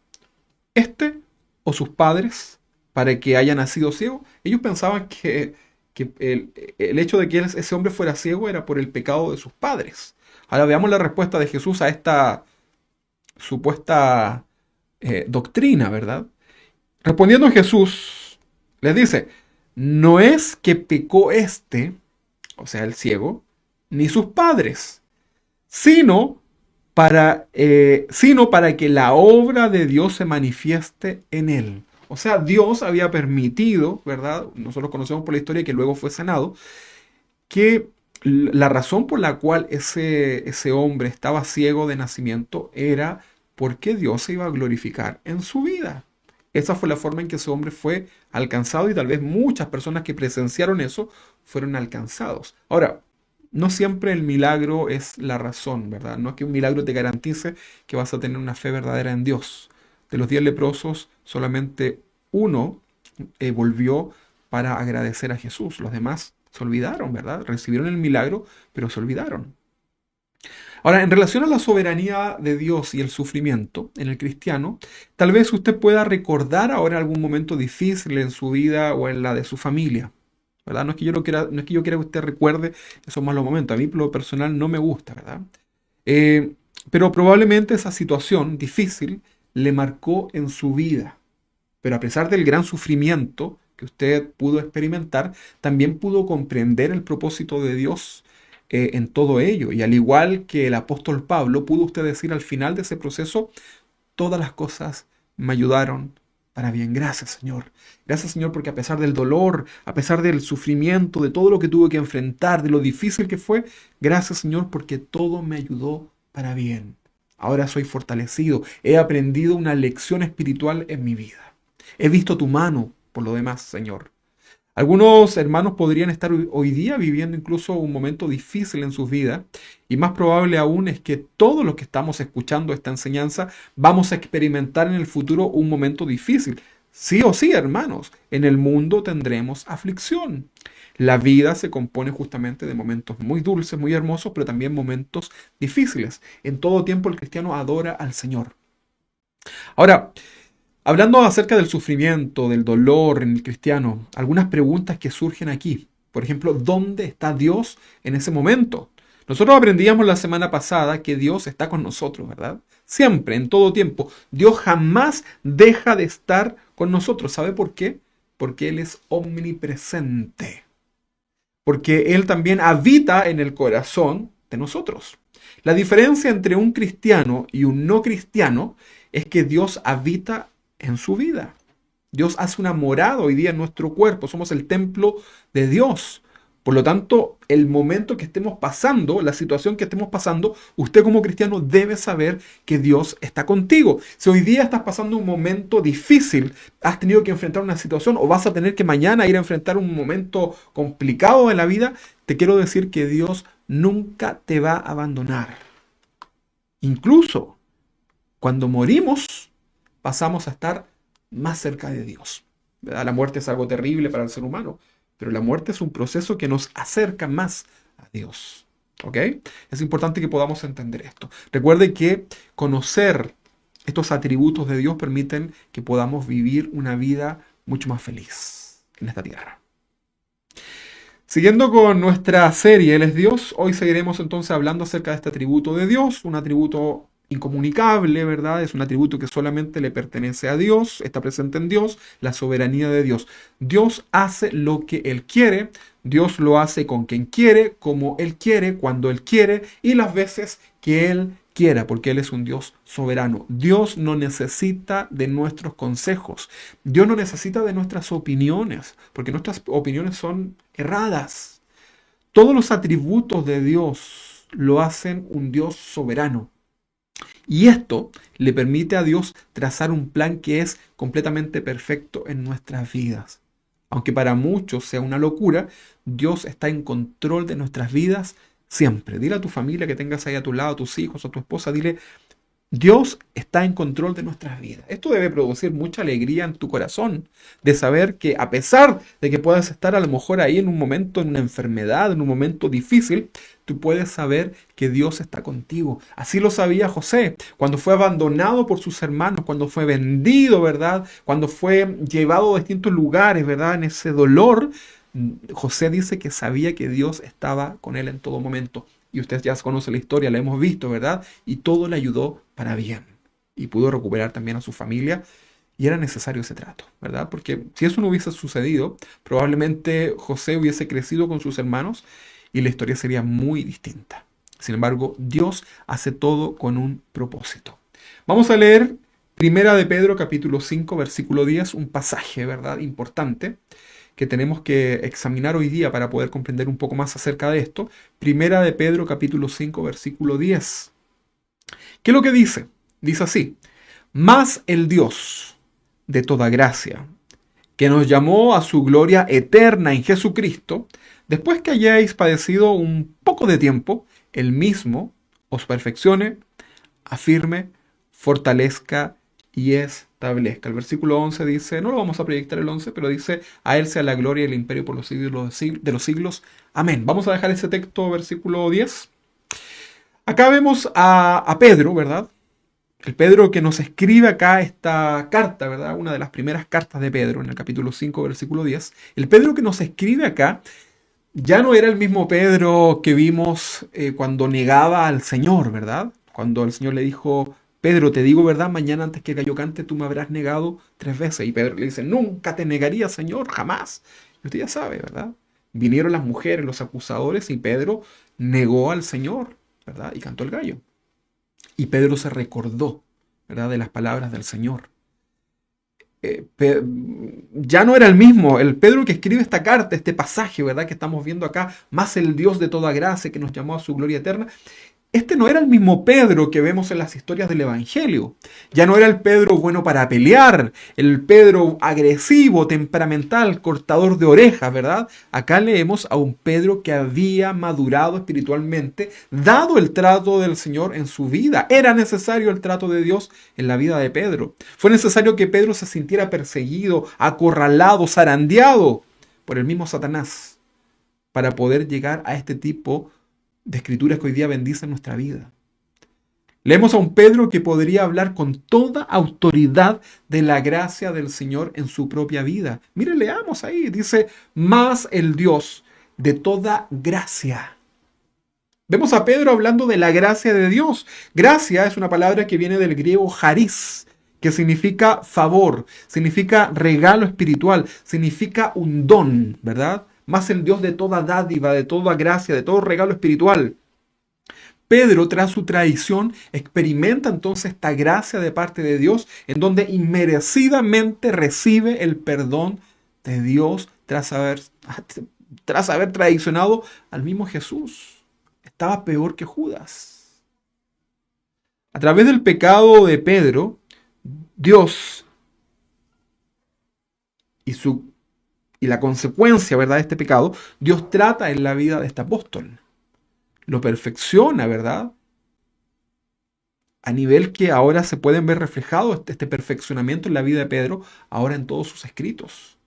¿Este o sus padres para que haya nacido ciego? Ellos pensaban que el hecho de que ese hombre fuera ciego era por el pecado de sus padres. Ahora veamos la respuesta de Jesús a esta supuesta doctrina, ¿verdad? Respondiendo Jesús, les dice, no es que pecó este, o sea, el ciego, ni sus padres, sino sino para que la obra de Dios se manifieste en él. O sea, Dios había permitido, ¿verdad? Nosotros conocemos por la historia que luego fue sanado, que la razón por la cual ese hombre estaba ciego de nacimiento era porque Dios se iba a glorificar en su vida. Esa fue la forma en que ese hombre fue alcanzado y tal vez muchas personas que presenciaron eso fueron alcanzados. Ahora, no siempre el milagro es la razón, ¿verdad? No es que un milagro te garantice que vas a tener una fe verdadera en Dios. De los 10 leprosos, solamente uno volvió para agradecer a Jesús. Los demás se olvidaron, ¿verdad? Recibieron el milagro, pero se olvidaron. Ahora, en relación a la soberanía de Dios y el sufrimiento en el cristiano, tal vez usted pueda recordar ahora algún momento difícil en su vida o en la de su familia, ¿verdad? No es que yo quiera que usted recuerde esos malos momentos. A mí, por lo personal, no me gusta, ¿verdad? Pero probablemente esa situación difícil le marcó en su vida. Pero a pesar del gran sufrimiento que usted pudo experimentar, también pudo comprender el propósito de Dios en todo ello. Y al igual que el apóstol Pablo, pudo usted decir al final de ese proceso, todas las cosas me ayudaron para bien. Gracias, Señor. Gracias, Señor, porque a pesar del dolor, a pesar del sufrimiento, de todo lo que tuve que enfrentar, de lo difícil que fue, gracias, Señor, porque todo me ayudó para bien. Ahora soy fortalecido. He aprendido una lección espiritual en mi vida. He visto tu mano, por lo demás, Señor. Algunos hermanos podrían estar hoy día viviendo incluso un momento difícil en sus vidas, y más probable aún es que todos los que estamos escuchando esta enseñanza vamos a experimentar en el futuro un momento difícil. Sí o sí, hermanos, en el mundo tendremos aflicción. La vida se compone justamente de momentos muy dulces, muy hermosos, pero también momentos difíciles. En todo tiempo el cristiano adora al Señor. Ahora, hablando acerca del sufrimiento, del dolor en el cristiano, algunas preguntas que surgen aquí. Por ejemplo, ¿dónde está Dios en ese momento? Nosotros aprendíamos la semana pasada que Dios está con nosotros, ¿verdad? Siempre, en todo tiempo. Dios jamás deja de estar con nosotros. ¿Sabe por qué? Porque Él es omnipresente. Porque Él también habita en el corazón de nosotros. La diferencia entre un cristiano y un no cristiano es que Dios habita en su vida. Dios hace una morada hoy día en nuestro cuerpo. Somos el templo de Dios. Por lo tanto, el momento que estemos pasando, la situación que estemos pasando, usted como cristiano debe saber que Dios está contigo. Si hoy día estás pasando un momento difícil, has tenido que enfrentar una situación o vas a tener que mañana ir a enfrentar un momento complicado en la vida, te quiero decir que Dios nunca te va a abandonar. Incluso cuando morimos, pasamos a estar más cerca de Dios. ¿Verdad? La muerte es algo terrible para el ser humano, pero la muerte es un proceso que nos acerca más a Dios. ¿Ok? Es importante que podamos entender esto. Recuerde que conocer estos atributos de Dios permiten que podamos vivir una vida mucho más feliz en esta tierra. Siguiendo con nuestra serie Él es Dios, hoy seguiremos entonces hablando acerca de este atributo de Dios, un atributo incomunicable, ¿verdad? Es un atributo que solamente le pertenece a Dios, está presente en Dios, la soberanía de Dios. Dios hace lo que Él quiere, Dios lo hace con quien quiere, como Él quiere, cuando Él quiere y las veces que Él quiera, porque Él es un Dios soberano. Dios no necesita de nuestros consejos, Dios no necesita de nuestras opiniones, porque nuestras opiniones son erradas. Todos los atributos de Dios lo hacen un Dios soberano. Y esto le permite a Dios trazar un plan que es completamente perfecto en nuestras vidas. Aunque para muchos sea una locura, Dios está en control de nuestras vidas siempre. Dile a tu familia que tengas ahí a tu lado, a tus hijos, a tu esposa, dile, Dios está en control de nuestras vidas. Esto debe producir mucha alegría en tu corazón, de saber que a pesar de que puedas estar a lo mejor ahí en un momento, en una enfermedad, en un momento difícil, tú puedes saber que Dios está contigo. Así lo sabía José, cuando fue abandonado por sus hermanos, cuando fue vendido, ¿verdad? Cuando fue llevado a distintos lugares, ¿verdad? En ese dolor, José dice que sabía que Dios estaba con él en todo momento. Y usted ya conoce la historia, la hemos visto, ¿verdad? Y todo le ayudó para bien. Y pudo recuperar también a su familia. Y era necesario ese trato, ¿verdad? Porque si eso no hubiese sucedido, probablemente José hubiese crecido con sus hermanos y la historia sería muy distinta. Sin embargo, Dios hace todo con un propósito. Vamos a leer Primera de Pedro, capítulo 5, versículo 10, un pasaje, ¿verdad? Importante, que tenemos que examinar hoy día para poder comprender un poco más acerca de esto. Primera de Pedro, capítulo 5, versículo 10. ¿Qué es lo que dice? Dice así: mas el Dios de toda gracia, que nos llamó a su gloria eterna en Jesucristo, después que hayáis padecido un poco de tiempo, Él mismo os perfeccione, afirme, fortalezca y establezca. El versículo 11 dice, no lo vamos a proyectar el 11, pero dice, a Él sea la gloria y el imperio por los siglos de los siglos. Amén. Vamos a dejar ese texto, versículo 10. Acá vemos a Pedro, ¿verdad? El Pedro que nos escribe acá esta carta, ¿verdad? Una de las primeras cartas de Pedro, en el capítulo 5, versículo 10. El Pedro que nos escribe acá ya no era el mismo Pedro que vimos cuando negaba al Señor, ¿verdad? Cuando el Señor le dijo, Pedro, te digo verdad, mañana antes que el gallo cante tú me habrás negado 3 veces. Y Pedro le dice, nunca te negaría, Señor, jamás. Y usted ya sabe, ¿verdad? Vinieron las mujeres, los acusadores, y Pedro negó al Señor, ¿verdad? Y cantó el gallo. Y Pedro se recordó, ¿verdad?, de las palabras del Señor. Ya no era el mismo, el Pedro que escribe esta carta, este pasaje, ¿verdad?, que estamos viendo acá, más el Dios de toda gracia que nos llamó a su gloria eterna. Este no era el mismo Pedro que vemos en las historias del Evangelio. Ya no era el Pedro bueno para pelear, el Pedro agresivo, temperamental, cortador de orejas, ¿verdad? Acá leemos a un Pedro que había madurado espiritualmente, dado el trato del Señor en su vida. Era necesario el trato de Dios en la vida de Pedro. Fue necesario que Pedro se sintiera perseguido, acorralado, zarandeado por el mismo Satanás para poder llegar a este tipo de escrituras que hoy día bendicen nuestra vida. Leemos a un Pedro que podría hablar con toda autoridad de la gracia del Señor en su propia vida. Mire, leamos ahí, dice, más el Dios de toda gracia. Vemos a Pedro hablando de la gracia de Dios. Gracia es una palabra que viene del griego charis, que significa favor, significa regalo espiritual, significa un don, ¿verdad? Más el Dios de toda dádiva, de toda gracia, de todo regalo espiritual. Pedro, tras su traición, experimenta entonces esta gracia de parte de Dios, en donde inmerecidamente recibe el perdón de Dios tras haber tras haber traicionado al mismo Jesús. Estaba peor que Judas. A través del pecado de Pedro, Dios y su y la consecuencia, ¿verdad?, de este pecado, Dios trata en la vida de este apóstol. Lo perfecciona, ¿verdad? A nivel que ahora se pueden ver reflejado este perfeccionamiento en la vida de Pedro, ahora en todos sus escritos.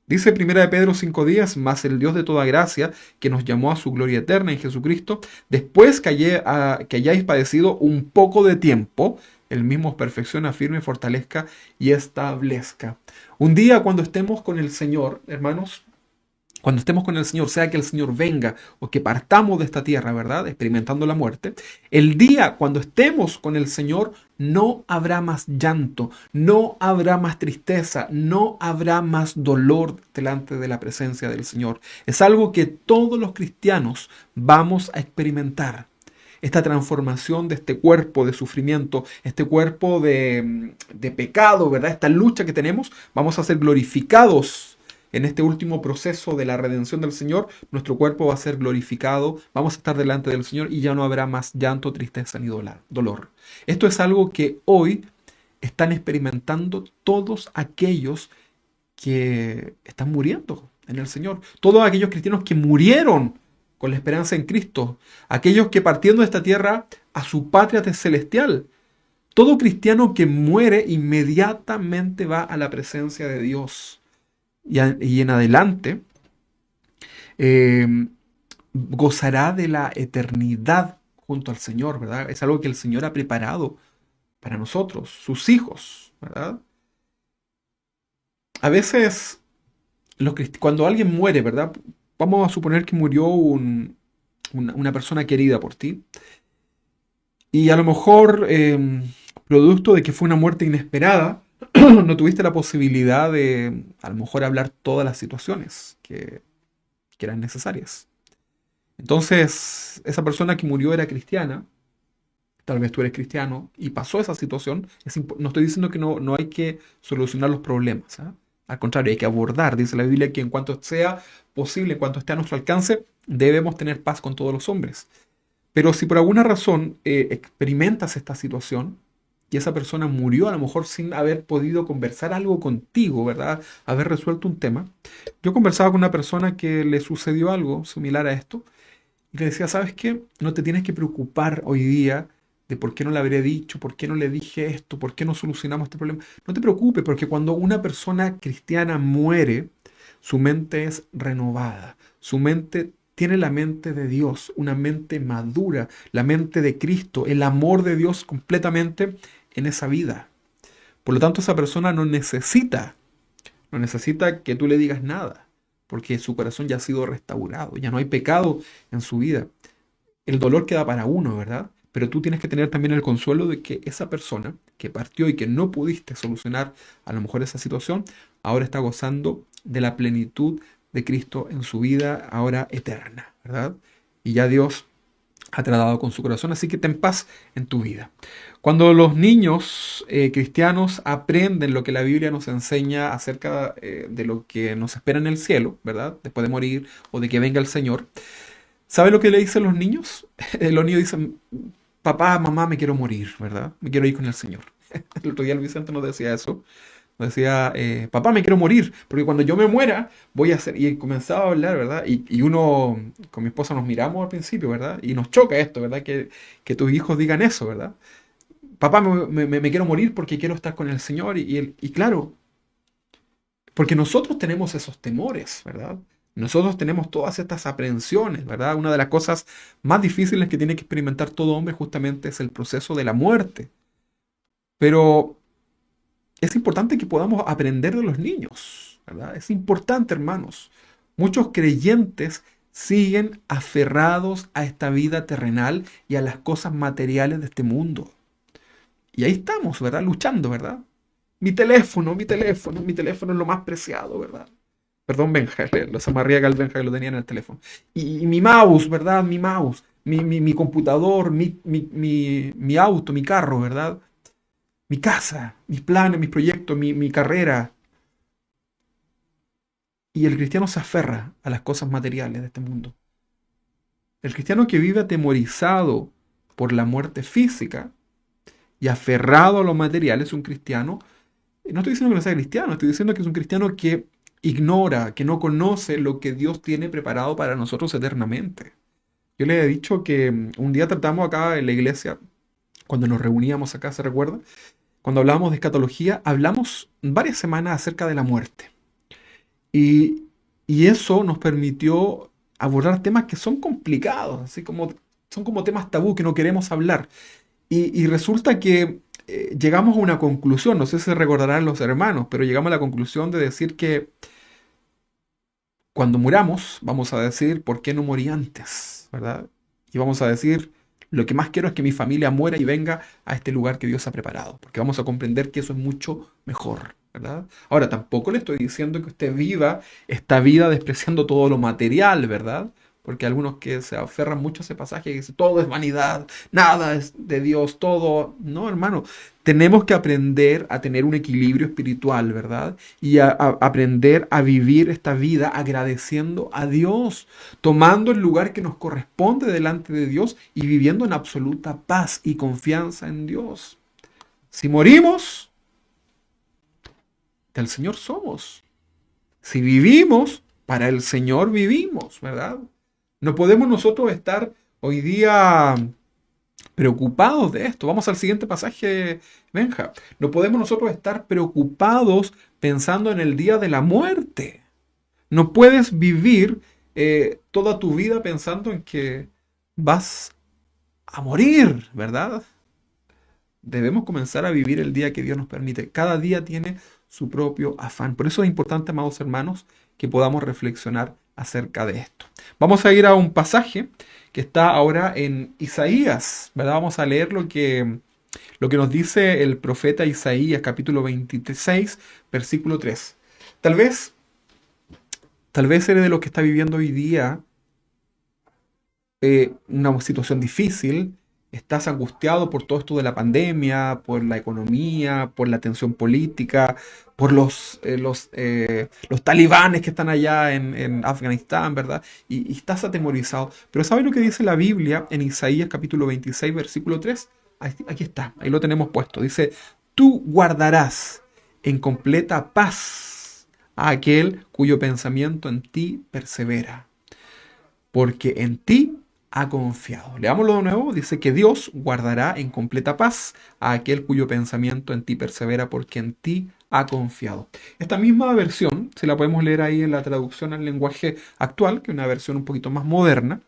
Dice 1 de Pedro 5:10, mas el Dios de toda gracia, que nos llamó a su gloria eterna en Jesucristo, después que hayáis padecido un poco de tiempo, él mismo os perfecciona, firme, fortalezca y establezca. Un día cuando estemos con el Señor, hermanos, cuando estemos con el Señor, sea que el Señor venga o que partamos de esta tierra, ¿verdad? Experimentando la muerte, el día cuando estemos con el Señor no habrá más llanto, no habrá más tristeza, no habrá más dolor delante de la presencia del Señor. Es algo que todos los cristianos vamos a experimentar. Esta transformación de este cuerpo de sufrimiento, este cuerpo de pecado, ¿verdad? Esta lucha que tenemos, vamos a ser glorificados en este último proceso de la redención del Señor. Nuestro cuerpo va a ser glorificado, vamos a estar delante del Señor y ya no habrá más llanto, tristeza ni dolor. Esto es algo que hoy están experimentando todos aquellos que están muriendo en el Señor. Todos aquellos cristianos que murieron con la esperanza en Cristo. Aquellos que partiendo de esta tierra a su patria celestial. Todo cristiano que muere inmediatamente va a la presencia de Dios. Y en adelante eh, gozará de la eternidad junto al Señor, ¿verdad? Es algo que el Señor ha preparado para nosotros, sus hijos, ¿verdad? A veces, cuando alguien muere, ¿verdad? Vamos a suponer que murió una persona querida por ti, y a lo mejor, producto de que fue una muerte inesperada, no tuviste la posibilidad de, a lo mejor, hablar todas las situaciones que eran necesarias. Entonces, esa persona que murió era cristiana, tal vez tú eres cristiano, y pasó esa situación. No estoy diciendo que no hay que solucionar los problemas, ¿ah? Al contrario, hay que abordar. Dice la Biblia que en cuanto sea posible, en cuanto esté a nuestro alcance, debemos tener paz con todos los hombres. Pero si por alguna razón experimentas esta situación y esa persona murió a lo mejor sin haber podido conversar algo contigo, ¿verdad? Haber resuelto un tema. Yo conversaba con una persona que le sucedió algo similar a esto y le decía, ¿sabes qué? No te tienes que preocupar hoy día de por qué no le habré dicho, por qué no le dije esto, por qué no solucionamos este problema. No te preocupes, porque cuando una persona cristiana muere, su mente es renovada, su mente tiene la mente de Dios, una mente madura, la mente de Cristo, el amor de Dios completamente en esa vida. Por lo tanto, esa persona no necesita que tú le digas nada, porque su corazón ya ha sido restaurado, ya no hay pecado en su vida. El dolor queda para uno, ¿verdad? Pero tú tienes que tener también el consuelo de que esa persona que partió y que no pudiste solucionar a lo mejor esa situación, ahora está gozando de la plenitud de Cristo en su vida, ahora eterna, ¿verdad? Y ya Dios ha tratado con su corazón, así que ten paz en tu vida. Cuando los niños cristianos aprenden lo que la Biblia nos enseña acerca de lo que nos espera en el cielo, ¿verdad? Después de morir o de que venga el Señor, ¿sabe lo que le dicen los niños? Los niños dicen, papá, mamá, me quiero morir, ¿verdad? Me quiero ir con el Señor. El otro día el Vicente nos decía eso. Nos decía, papá, me quiero morir, porque cuando yo me muera, voy a hacer... Y comenzaba a hablar, ¿verdad? Y uno, con mi esposa nos miramos al principio, ¿verdad? Y nos choca esto, ¿verdad? Que tus hijos digan eso, ¿verdad? Papá, me quiero morir porque quiero estar con el Señor. Y claro, porque nosotros tenemos esos temores, ¿verdad? Nosotros tenemos todas estas aprehensiones, ¿verdad? Una de las cosas más difíciles que tiene que experimentar todo hombre justamente es el proceso de la muerte. Pero es importante que podamos aprender de los niños, ¿verdad? Es importante, hermanos. Muchos creyentes siguen aferrados a esta vida terrenal y a las cosas materiales de este mundo. Y ahí estamos, ¿verdad? Luchando, ¿verdad? Mi teléfono es lo más preciado, ¿verdad? Perdón, Benja, los amarría acá al Benja que lo tenía en el teléfono. Y mi mouse, ¿verdad? Mi mouse, mi computador, mi auto, mi carro, ¿verdad? Mi casa, mis planes, mis proyectos, mi carrera. Y el cristiano se aferra a las cosas materiales de este mundo. El cristiano que vive atemorizado por la muerte física y aferrado a lo material es un cristiano. No estoy diciendo que no sea cristiano, estoy diciendo que es un cristiano que ignora, que no conoce lo que Dios tiene preparado para nosotros eternamente. Yo le he dicho que un día tratamos acá en la iglesia, cuando nos reuníamos acá, ¿se recuerda? Cuando hablábamos de escatología, hablamos varias semanas acerca de la muerte. Y, y eso nos permitió abordar temas que son complicados, así como son como temas tabú que no queremos hablar. Y resulta que llegamos a una conclusión, no sé si recordarán los hermanos, pero llegamos a la conclusión de decir que cuando muramos, vamos a decir, ¿por qué no morí antes? ¿Verdad? Y vamos a decir, lo que más quiero es que mi familia muera y venga a este lugar que Dios ha preparado, porque vamos a comprender que eso es mucho mejor, ¿verdad? Ahora, tampoco le estoy diciendo que usted viva esta vida despreciando todo lo material, ¿verdad? Porque algunos que se aferran mucho a ese pasaje y dicen, todo es vanidad, nada es de Dios, todo... No, hermano, tenemos que aprender a tener un equilibrio espiritual, ¿verdad? Y a aprender a vivir esta vida agradeciendo a Dios, tomando el lugar que nos corresponde delante de Dios y viviendo en absoluta paz y confianza en Dios. Si morimos, del Señor somos. Si vivimos, para el Señor vivimos, ¿verdad? No podemos nosotros estar hoy día preocupados de esto. Vamos al siguiente pasaje, Benja. No podemos nosotros estar preocupados pensando en el día de la muerte. No puedes vivir toda tu vida pensando en que vas a morir, ¿verdad? Debemos comenzar a vivir el día que Dios nos permite. Cada día tiene su propio afán. Por eso es importante, amados hermanos, que podamos reflexionar acerca de esto. Vamos a ir a un pasaje que está ahora en Isaías, ¿verdad? Vamos a leer lo que nos dice el profeta Isaías, capítulo 26, versículo 3. Tal vez, tal vez eres de los que está viviendo hoy día una situación difícil, estás angustiado por todo esto de la pandemia, por la economía, por la tensión política, por los talibanes que están allá en Afganistán, ¿verdad? Y estás atemorizado. Pero ¿sabes lo que dice la Biblia en Isaías capítulo 26, versículo 3? Aquí está, ahí lo tenemos puesto. Dice, tú guardarás en completa paz a aquel cuyo pensamiento en ti persevera, porque en ti ha confiado. Leámoslo de nuevo. Dice que Dios guardará en completa paz a aquel cuyo pensamiento en ti persevera, porque en ti ha confiado. Esta misma versión, se la podemos leer ahí en la traducción al lenguaje actual, que es una versión un poquito más moderna.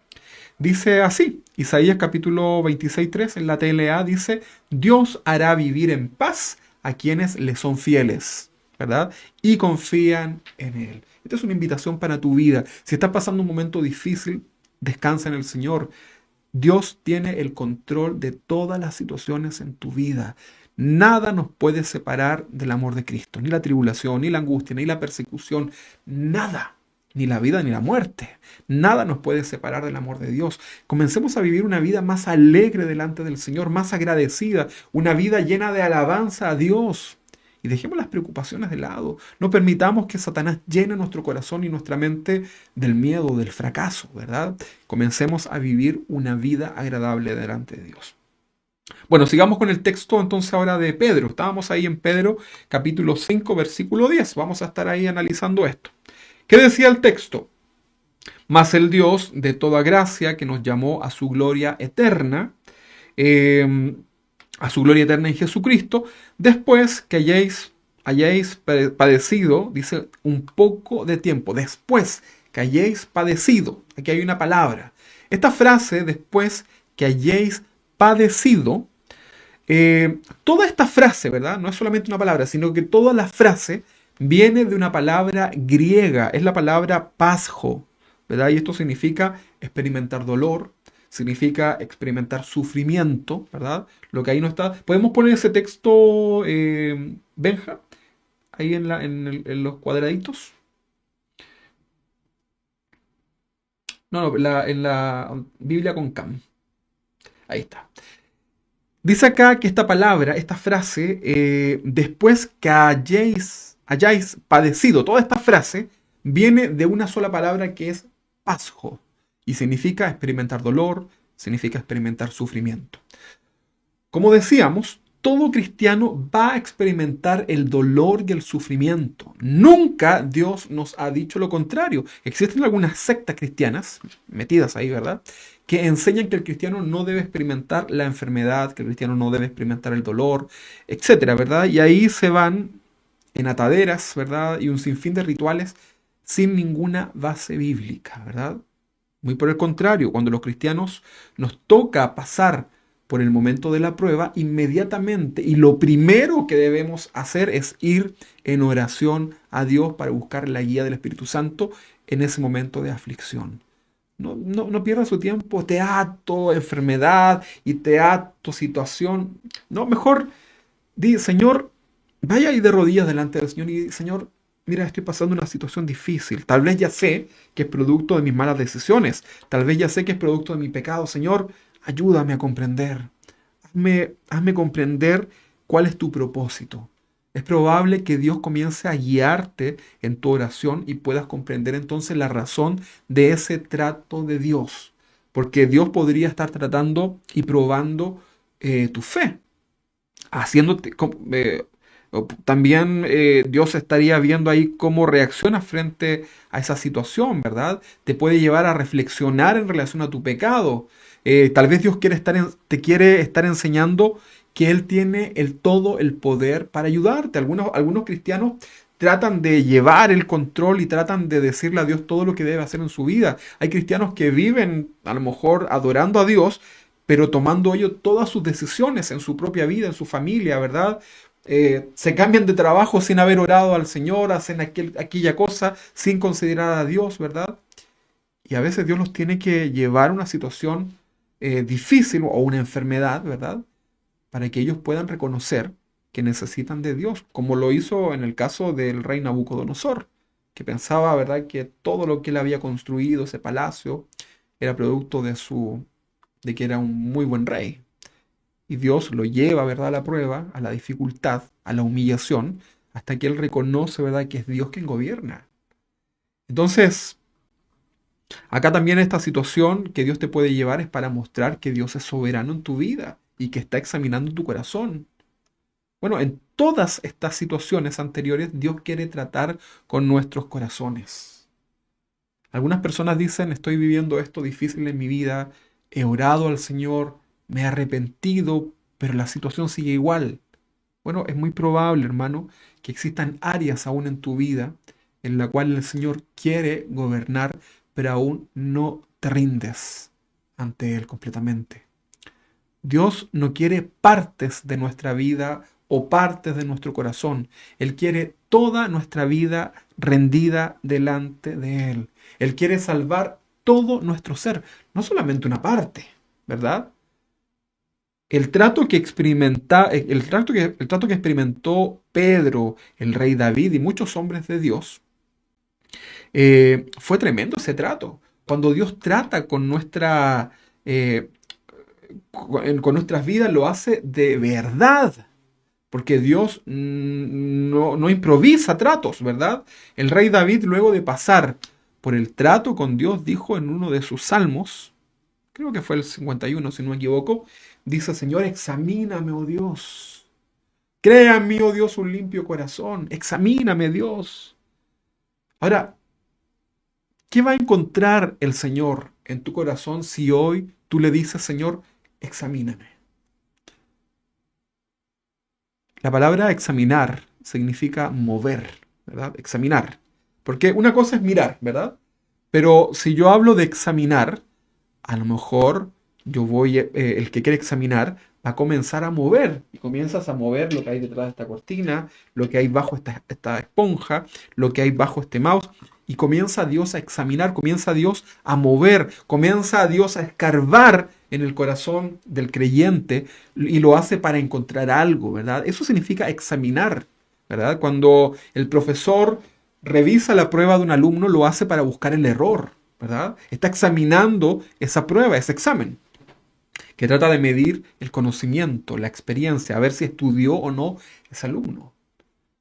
Dice así, Isaías capítulo 26:3 en la TLA dice, Dios hará vivir en paz a quienes le son fieles, ¿verdad? Y confían en Él. Esta es una invitación para tu vida. Si estás pasando un momento difícil, descansa en el Señor. Dios tiene el control de todas las situaciones en tu vida. Nada nos puede separar del amor de Cristo. Ni la tribulación, ni la angustia, ni la persecución. Nada. Ni la vida, ni la muerte. Nada nos puede separar del amor de Dios. Comencemos a vivir una vida más alegre delante del Señor, más agradecida. Una vida llena de alabanza a Dios. Y dejemos las preocupaciones de lado. No permitamos que Satanás llene nuestro corazón y nuestra mente del miedo, del fracaso, ¿verdad? Comencemos a vivir una vida agradable delante de Dios. Bueno, sigamos con el texto entonces ahora de Pedro. Estábamos ahí en Pedro capítulo 5, versículo 10. Vamos a estar ahí analizando esto. ¿Qué decía el texto? Mas el Dios de toda gracia que nos llamó a su gloria eterna, en Jesucristo, después que hayáis padecido, dice, un poco de tiempo, después que hayáis padecido, aquí hay una palabra. Esta frase, después que hayáis padecido, toda esta frase, ¿verdad? No es solamente una palabra, sino que toda la frase viene de una palabra griega, es la palabra pasjo, ¿verdad? Y esto significa experimentar dolor, significa experimentar sufrimiento, ¿verdad? Lo que ahí no está. ¿Podemos poner ese texto, Benja, ahí en los cuadraditos? No, no, en la Biblia con Cam. Ahí está. Dice acá que esta palabra, esta frase, después que hayáis padecido, toda esta frase viene de una sola palabra que es pasjo y significa experimentar dolor, significa experimentar sufrimiento. Como decíamos, todo cristiano va a experimentar el dolor y el sufrimiento. Nunca Dios nos ha dicho lo contrario. Existen algunas sectas cristianas, metidas ahí, ¿verdad?, que enseñan que el cristiano no debe experimentar la enfermedad, que el cristiano no debe experimentar el dolor, etcétera, ¿verdad? Y ahí se van en ataderas, ¿verdad? Y un sinfín de rituales sin ninguna base bíblica, ¿verdad? Muy por el contrario, cuando los cristianos nos toca pasar por el momento de la prueba, inmediatamente y lo primero que debemos hacer es ir en oración a Dios para buscar la guía del Espíritu Santo en ese momento de aflicción. No pierda su tiempo, teatro, enfermedad y teatro, situación. No, mejor di, Señor, vaya ahí de rodillas delante del Señor y Señor, mira, estoy pasando una situación difícil. Tal vez ya sé que es producto de mis malas decisiones. Tal vez ya sé que es producto de mi pecado. Señor, ayúdame a comprender. Hazme comprender cuál es tu propósito. Es probable que Dios comience a guiarte en tu oración y puedas comprender entonces la razón de ese trato de Dios. Porque Dios podría estar tratando y probando tu fe haciéndote, también Dios estaría viendo ahí cómo reaccionas frente a esa situación, ¿verdad? Te puede llevar a reflexionar en relación a tu pecado. Tal vez Dios te quiere estar enseñando que Él tiene todo el poder para ayudarte. Algunos cristianos tratan de llevar el control y tratan de decirle a Dios todo lo que debe hacer en su vida. Hay cristianos que viven a lo mejor adorando a Dios, pero tomando ellos todas sus decisiones en su propia vida, en su familia, ¿verdad? Se cambian de trabajo sin haber orado al Señor, hacen aquella cosa sin considerar a Dios, ¿verdad? Y a veces Dios los tiene que llevar a una situación difícil o una enfermedad, ¿verdad? Para que ellos puedan reconocer que necesitan de Dios, como lo hizo en el caso del rey Nabucodonosor, que pensaba, ¿verdad?, que todo lo que él había construido, ese palacio, era producto de que era un muy buen rey. Y Dios lo lleva, ¿verdad?, a la prueba, a la dificultad, a la humillación, hasta que él reconoce, ¿verdad?, que es Dios quien gobierna. Entonces, acá también esta situación que Dios te puede llevar es para mostrar que Dios es soberano en tu vida y que está examinando tu corazón. Bueno, en todas estas situaciones anteriores, Dios quiere tratar con nuestros corazones. Algunas personas dicen, estoy viviendo esto difícil en mi vida, he orado al Señor, me he arrepentido, pero la situación sigue igual. Bueno, es muy probable, hermano, que existan áreas aún en tu vida en la cual el Señor quiere gobernar, pero aún no te rindes ante Él completamente. Dios no quiere partes de nuestra vida o partes de nuestro corazón. Él quiere toda nuestra vida rendida delante de Él. Él quiere salvar todo nuestro ser, no solamente una parte, ¿verdad? El trato que experimentó Pedro, el rey David y muchos hombres de Dios, fue tremendo ese trato. Cuando Dios trata eh, con nuestras vidas, lo hace de verdad. Porque Dios no improvisa tratos, ¿verdad? El rey David, luego de pasar por el trato con Dios, dijo en uno de sus salmos, creo que fue el 51, si no me equivoco, dice, Señor, examíname, oh Dios. Crea en mí, oh Dios, un limpio corazón. Examíname, Dios. Ahora, ¿qué va a encontrar el Señor en tu corazón si hoy tú le dices, Señor, examíname? La palabra examinar significa mover, ¿verdad? Examinar. Porque una cosa es mirar, ¿verdad? Pero si yo hablo de examinar, a lo mejor el que quiere examinar va a comenzar a mover. Y comienzas a mover lo que hay detrás de esta cortina, lo que hay bajo esta esponja, lo que hay bajo este mouse. Y comienza Dios a examinar, comienza Dios a mover, comienza Dios a escarbar en el corazón del creyente y lo hace para encontrar algo, ¿verdad? Eso significa examinar, ¿verdad? Cuando el profesor revisa la prueba de un alumno, lo hace para buscar el error, ¿verdad? Está examinando esa prueba, ese examen, que trata de medir el conocimiento, la experiencia, a ver si estudió o no ese alumno.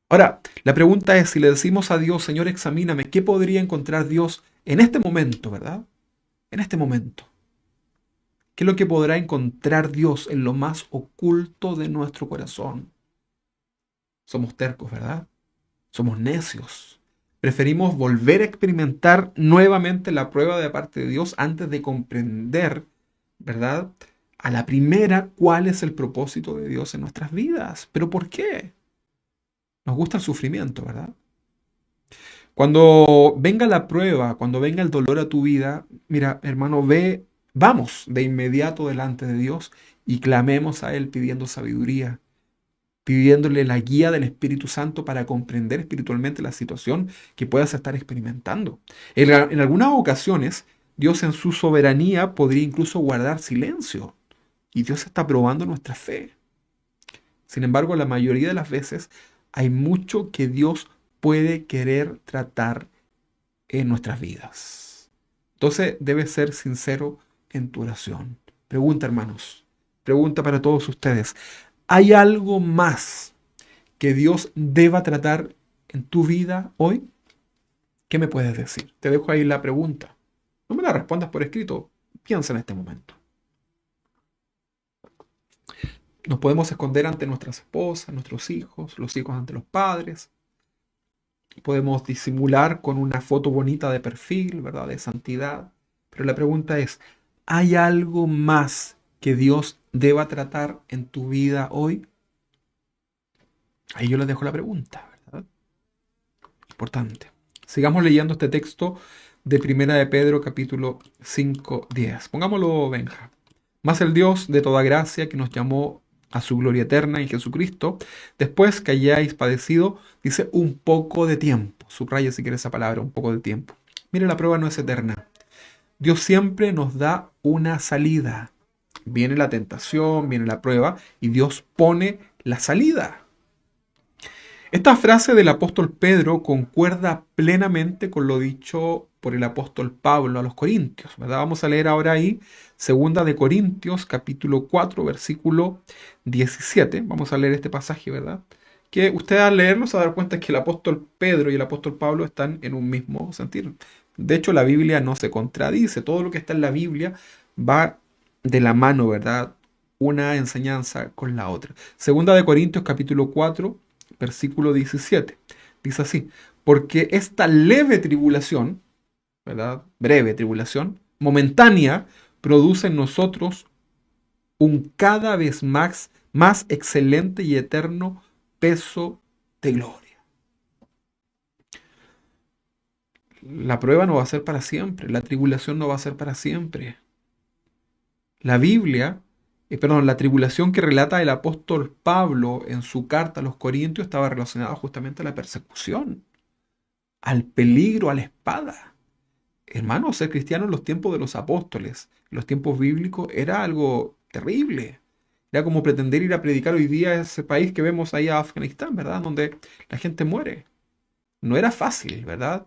Ahora, la pregunta es, si le decimos a Dios, Señor, examíname, ¿qué podría encontrar Dios en este momento, verdad? En este momento. ¿Qué es lo que podrá encontrar Dios en lo más oculto de nuestro corazón? Somos tercos, ¿verdad? Somos necios. Preferimos volver a experimentar nuevamente la prueba de parte de Dios antes de comprender, ¿verdad? A la primera, cuál es el propósito de Dios en nuestras vidas. ¿Pero por qué? Nos gusta el sufrimiento, ¿verdad? Cuando venga la prueba, cuando venga el dolor a tu vida, mira, hermano, vamos de inmediato delante de Dios y clamemos a Él pidiendo sabiduría, pidiéndole la guía del Espíritu Santo para comprender espiritualmente la situación que puedas estar experimentando. En algunas ocasiones, Dios en su soberanía podría incluso guardar silencio y Dios está probando nuestra fe. Sin embargo, la mayoría de las veces hay mucho que Dios puede querer tratar en nuestras vidas. Entonces, debes ser sincero en tu oración. Pregunta, hermanos. Pregunta para todos ustedes. ¿Hay algo más que Dios deba tratar en tu vida hoy? ¿Qué me puedes decir? Te dejo ahí la pregunta. No me la respondas por escrito. Piensa en este momento. Nos podemos esconder ante nuestras esposas, nuestros hijos, los hijos ante los padres. Podemos disimular con una foto bonita de perfil, ¿verdad? De santidad. Pero la pregunta es, ¿hay algo más que Dios deba tratar en tu vida hoy? Ahí yo les dejo la pregunta, ¿verdad? Importante. Sigamos leyendo este texto de Primera de Pedro, capítulo 5:10. Pongámoslo, Benja. Mas el Dios de toda gracia, que nos llamó a su gloria eterna en Jesucristo, después que hayáis padecido, dice un poco de tiempo. Subraya si quieres esa palabra, un poco de tiempo. Mire, la prueba no es eterna. Dios siempre nos da una salida. Viene la tentación, viene la prueba, y Dios pone la salida. Esta frase del apóstol Pedro concuerda plenamente con lo dicho por el apóstol Pablo a los Corintios, ¿verdad? Vamos a leer ahora ahí, segunda de Corintios, capítulo 4, versículo 17. Vamos a leer este pasaje, ¿verdad? Que usted al leerlo se va a dar cuenta que el apóstol Pedro y el apóstol Pablo están en un mismo sentido. De hecho, la Biblia no se contradice. Todo lo que está en la Biblia va de la mano, ¿verdad? Una enseñanza con la otra. Segunda de Corintios, capítulo 4, versículo 17. Dice así, porque esta leve tribulación, ¿verdad? Breve tribulación, momentánea, produce en nosotros un cada vez más excelente y eterno peso de gloria. La prueba no va a ser para siempre, la tribulación no va a ser para siempre. La Biblia, la tribulación que relata el apóstol Pablo en su carta a los Corintios estaba relacionada justamente a la persecución, al peligro, a la espada. Hermano, ser cristiano en los tiempos de los apóstoles, en los tiempos bíblicos, era algo terrible. Era como pretender ir a predicar hoy día a ese país que vemos ahí a Afganistán, ¿verdad? Donde la gente muere. No era fácil, ¿verdad?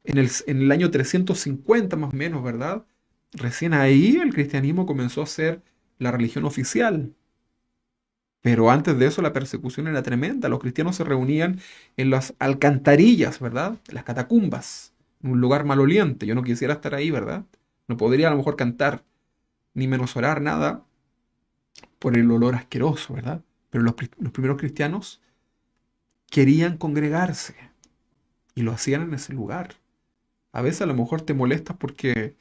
En el año 350 más o menos, ¿verdad? Recién ahí el cristianismo comenzó a ser la religión oficial. Pero antes de eso la persecución era tremenda. Los cristianos se reunían en las alcantarillas, ¿verdad? Las catacumbas, en un lugar maloliente. Yo no quisiera estar ahí, ¿verdad? No podría a lo mejor cantar, ni menos orar, nada, por el olor asqueroso, ¿verdad? Pero los primeros cristianos querían congregarse y lo hacían en ese lugar. A veces a lo mejor te molestas porque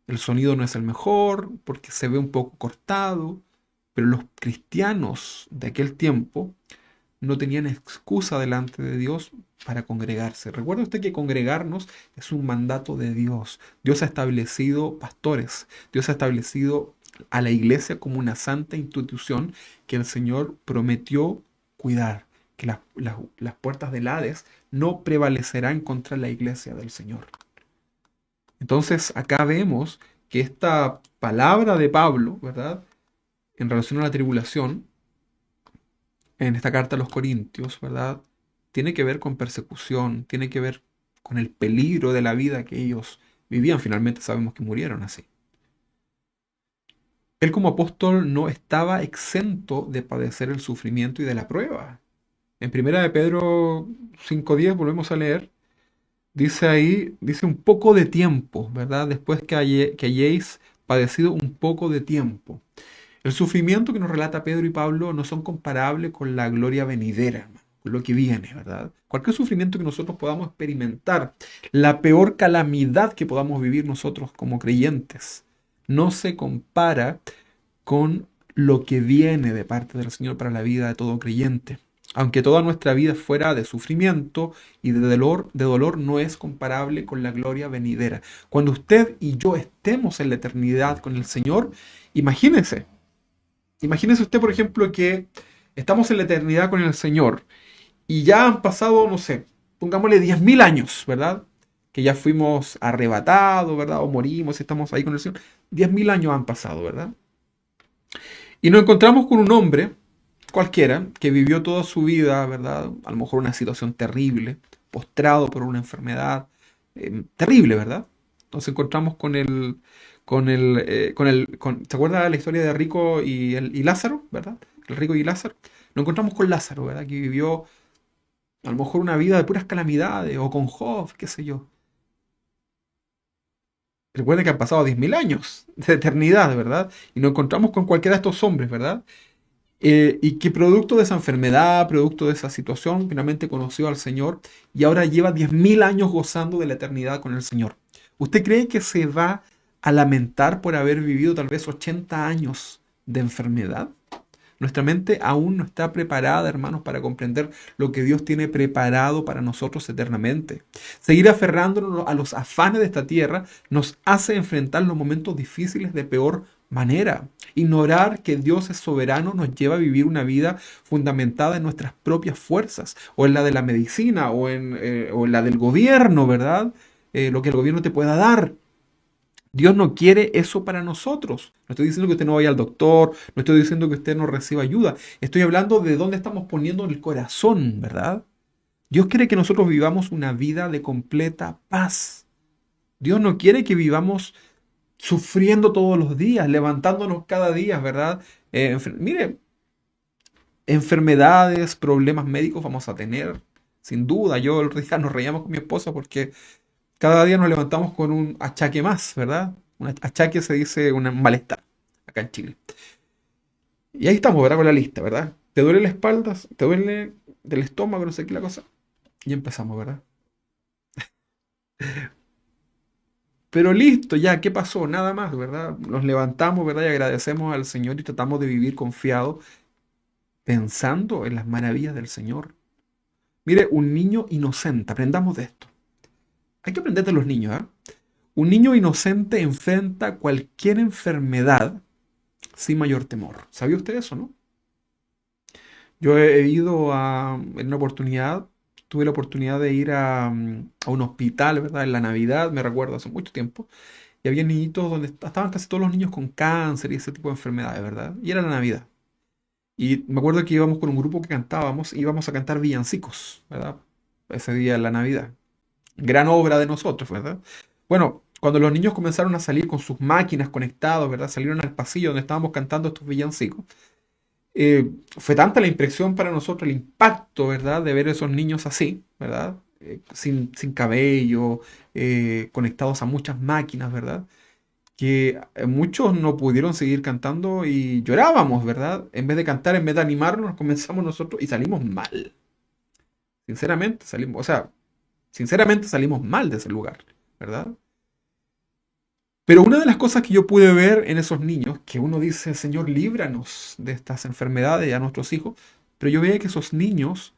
el sonido no es el mejor, porque se ve un poco cortado, pero los cristianos de aquel tiempo no tenían excusa delante de Dios para congregarse. Recuerda usted que congregarnos es un mandato de Dios. Dios ha establecido pastores, Dios ha establecido a la iglesia como una santa institución que el Señor prometió cuidar, que las puertas del Hades no prevalecerán contra la iglesia del Señor. Entonces acá vemos que esta palabra de Pablo, ¿verdad? En relación a la tribulación, en esta carta a los Corintios, ¿verdad? Tiene que ver con persecución, tiene que ver con el peligro de la vida que ellos vivían. Finalmente sabemos que murieron así. Él como apóstol no estaba exento de padecer el sufrimiento y de la prueba. En Primera de Pedro 5:10, volvemos a leer, dice ahí, dice un poco de tiempo, ¿verdad? Después que hayáis padecido un poco de tiempo. El sufrimiento que nos relata Pedro y Pablo no son comparables con la gloria venidera, hermano, con lo que viene, ¿verdad? Cualquier sufrimiento que nosotros podamos experimentar, la peor calamidad que podamos vivir nosotros como creyentes, no se compara con lo que viene de parte del Señor para la vida de todo creyente. Aunque toda nuestra vida fuera de sufrimiento y de dolor no es comparable con la gloria venidera. Cuando usted y yo estemos en la eternidad con el Señor, imagínese, imagínese usted, por ejemplo, que estamos en la eternidad con el Señor y ya han pasado, no sé, pongámosle 10.000 años, ¿verdad? Que ya fuimos arrebatados, ¿verdad? O morimos y estamos ahí con el Señor. 10.000 años han pasado, ¿verdad? Y nos encontramos con un hombre, cualquiera, que vivió toda su vida, ¿verdad? A lo mejor una situación terrible, postrado por una enfermedad terrible, ¿verdad? Nos encontramos ¿se acuerda la historia de Rico y Lázaro, ¿verdad? El rico y Lázaro. Nos encontramos con Lázaro, ¿verdad? Que vivió a lo mejor una vida de puras calamidades, o con Job, qué sé yo. Recuerda que han pasado 10.000 años de eternidad, ¿verdad? Y nos encontramos con cualquiera de estos hombres, ¿verdad? Y que producto de esa enfermedad, producto de esa situación, finalmente conoció al Señor y ahora lleva 10.000 años gozando de la eternidad con el Señor. ¿Usted cree que se va a lamentar por haber vivido tal vez 80 años de enfermedad? Nuestra mente aún no está preparada, hermanos, para comprender lo que Dios tiene preparado para nosotros eternamente. Seguir aferrándonos a los afanes de esta tierra nos hace enfrentar los momentos difíciles de peor manera. Ignorar que Dios es soberano nos lleva a vivir una vida fundamentada en nuestras propias fuerzas, o en la de la medicina, o en la del gobierno, ¿verdad? Lo que el gobierno te pueda dar. Dios no quiere eso para nosotros. No estoy diciendo que usted no vaya al doctor, no estoy diciendo que usted no reciba ayuda. Estoy hablando de dónde estamos poniendo el corazón, ¿verdad? Dios quiere que nosotros vivamos una vida de completa paz. Dios no quiere que vivamos sufriendo todos los días, levantándonos cada día, ¿verdad? Mire, enfermedades, problemas médicos vamos a tener, sin duda. Yo el día nos reíamos con mi esposa porque cada día nos levantamos con un achaque más, ¿verdad? Un achaque se dice un malestar acá en Chile. Y ahí estamos, ¿verdad? Con la lista, ¿verdad? ¿Te duele la espalda? ¿Te duele del estómago? No sé qué la cosa. Y empezamos, ¿verdad? Pero listo, ya, ¿qué pasó? Nada más, ¿verdad? Nos levantamos, ¿verdad? Y agradecemos al Señor y tratamos de vivir confiados, pensando en las maravillas del Señor. Mire, un niño inocente, aprendamos de esto. Hay que aprender de los niños, ¿ah? Un niño inocente enfrenta cualquier enfermedad sin mayor temor. ¿Sabía usted eso, no? Yo he ido en una oportunidad, tuve la oportunidad de ir a un hospital, ¿verdad? En la Navidad, me recuerdo, hace mucho tiempo, y había niñitos donde estaban casi todos los niños con cáncer y ese tipo de enfermedades, ¿verdad? Y era la Navidad. Y me acuerdo que íbamos con un grupo que cantábamos, íbamos a cantar villancicos, ¿verdad? Ese día de la Navidad. Gran obra de nosotros, ¿verdad? Bueno, cuando los niños comenzaron a salir con sus máquinas conectados, ¿verdad? Salieron al pasillo donde estábamos cantando estos villancicos. Fue tanta la impresión para nosotros, el impacto, ¿verdad? De ver esos niños así, ¿verdad? Sin cabello, conectados a muchas máquinas, ¿verdad? Que muchos no pudieron seguir cantando y llorábamos, ¿verdad? En vez de cantar, en vez de animarnos, comenzamos nosotros y salimos mal. Sinceramente, salimos, o sea, sinceramente salimos mal de ese lugar, ¿verdad? Pero una de las cosas que yo pude ver en esos niños, que uno dice, Señor, líbranos de estas enfermedades a nuestros hijos, pero yo veía que esos niños,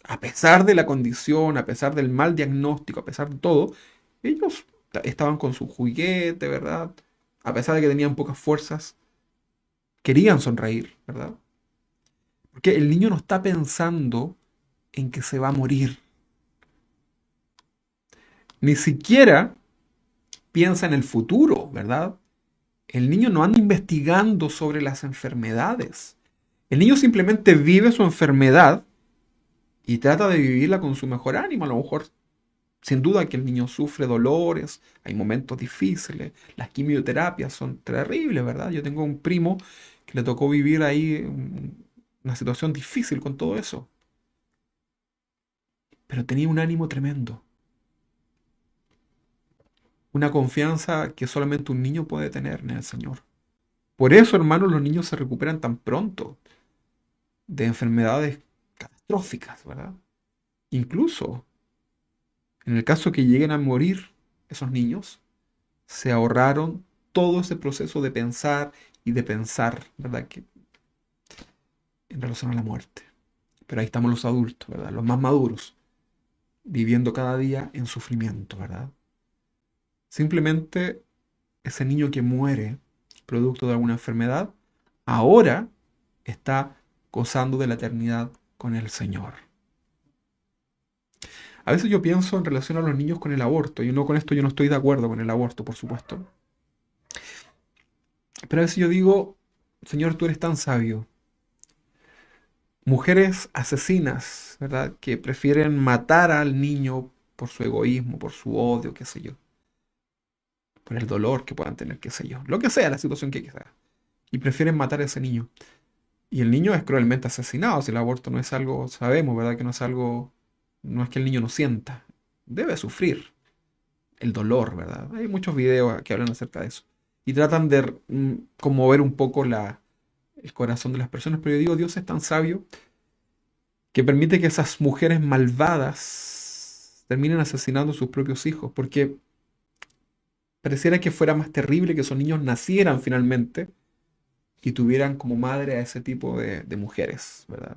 a pesar de la condición, a pesar del mal diagnóstico, a pesar de todo, ellos estaban con su juguete, ¿verdad? A pesar de que tenían pocas fuerzas, querían sonreír, ¿verdad? Porque el niño no está pensando en que se va a morir, ni siquiera piensa en el futuro, ¿verdad? El niño no anda investigando sobre las enfermedades. El niño simplemente vive su enfermedad y trata de vivirla con su mejor ánimo. A lo mejor, sin duda que el niño sufre dolores, hay momentos difíciles, las quimioterapias son terribles, ¿verdad? Yo tengo un primo que le tocó vivir ahí una situación difícil con todo eso. pero tenía un ánimo tremendo, una confianza que solamente un niño puede tener en el Señor. Por eso, hermanos, los niños se recuperan tan pronto de enfermedades catastróficas, ¿verdad? Incluso en el caso que lleguen a morir esos niños, se ahorraron todo ese proceso de pensar y de pensar, ¿verdad? Que en relación a la muerte. Pero ahí estamos los adultos, ¿verdad? Los más maduros, viviendo cada día en sufrimiento, ¿verdad? Simplemente ese niño que muere producto de alguna enfermedad, ahora está gozando de la eternidad con el Señor. A veces yo pienso en relación a los niños con el aborto, y no con esto yo no estoy de acuerdo con el aborto, por supuesto. Pero a veces yo digo, Señor, tú eres tan sabio. Mujeres asesinas, ¿verdad? Que prefieren matar al niño por su egoísmo, por su odio, qué sé yo. Por el dolor que puedan tener, qué sé yo. Lo que sea, la situación que sea. Y prefieren matar a ese niño. Y el niño es cruelmente asesinado. Si el aborto no es algo, sabemos, ¿verdad? Que no es algo, no es que el niño no sienta. Debe sufrir el dolor, ¿verdad? Hay muchos videos que hablan acerca de eso. Y tratan de conmover un poco el corazón de las personas. Pero yo digo, Dios es tan sabio que permite que esas mujeres malvadas terminen asesinando a sus propios hijos. Porque pareciera que fuera más terrible que esos niños nacieran finalmente y tuvieran como madre a ese tipo de mujeres, ¿verdad?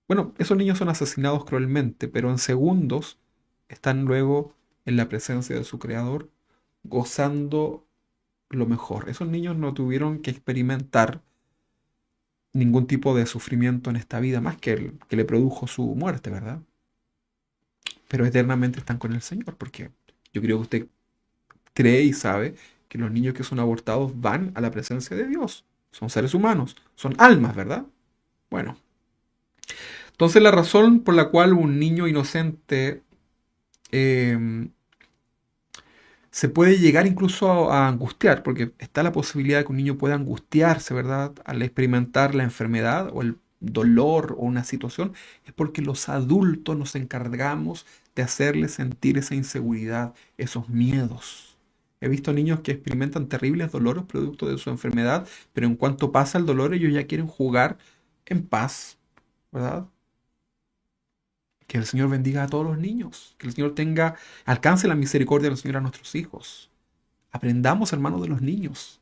Bueno, esos niños son asesinados cruelmente, pero en segundos están luego en la presencia de su creador, gozando lo mejor. Esos niños no tuvieron que experimentar ningún tipo de sufrimiento en esta vida, más que el que le produjo su muerte, ¿verdad? Pero eternamente están con el Señor, porque yo creo que usted cree y sabe que los niños que son abortados van a la presencia de Dios. Son seres humanos, son almas, ¿verdad? Bueno, entonces la razón por la cual un niño inocente eh, se puede llegar incluso a angustiar, porque está la posibilidad de que un niño pueda angustiarse, ¿verdad? Al experimentar la enfermedad o el dolor o una situación, es porque los adultos nos encargamos de hacerle sentir esa inseguridad, esos miedos. He visto niños que experimentan terribles dolores producto de su enfermedad, pero en cuanto pasa el dolor ellos ya quieren jugar en paz, ¿verdad? Que el Señor bendiga a todos los niños. Que el Señor alcance la misericordia del Señor a nuestros hijos. Aprendamos, hermanos, de los niños.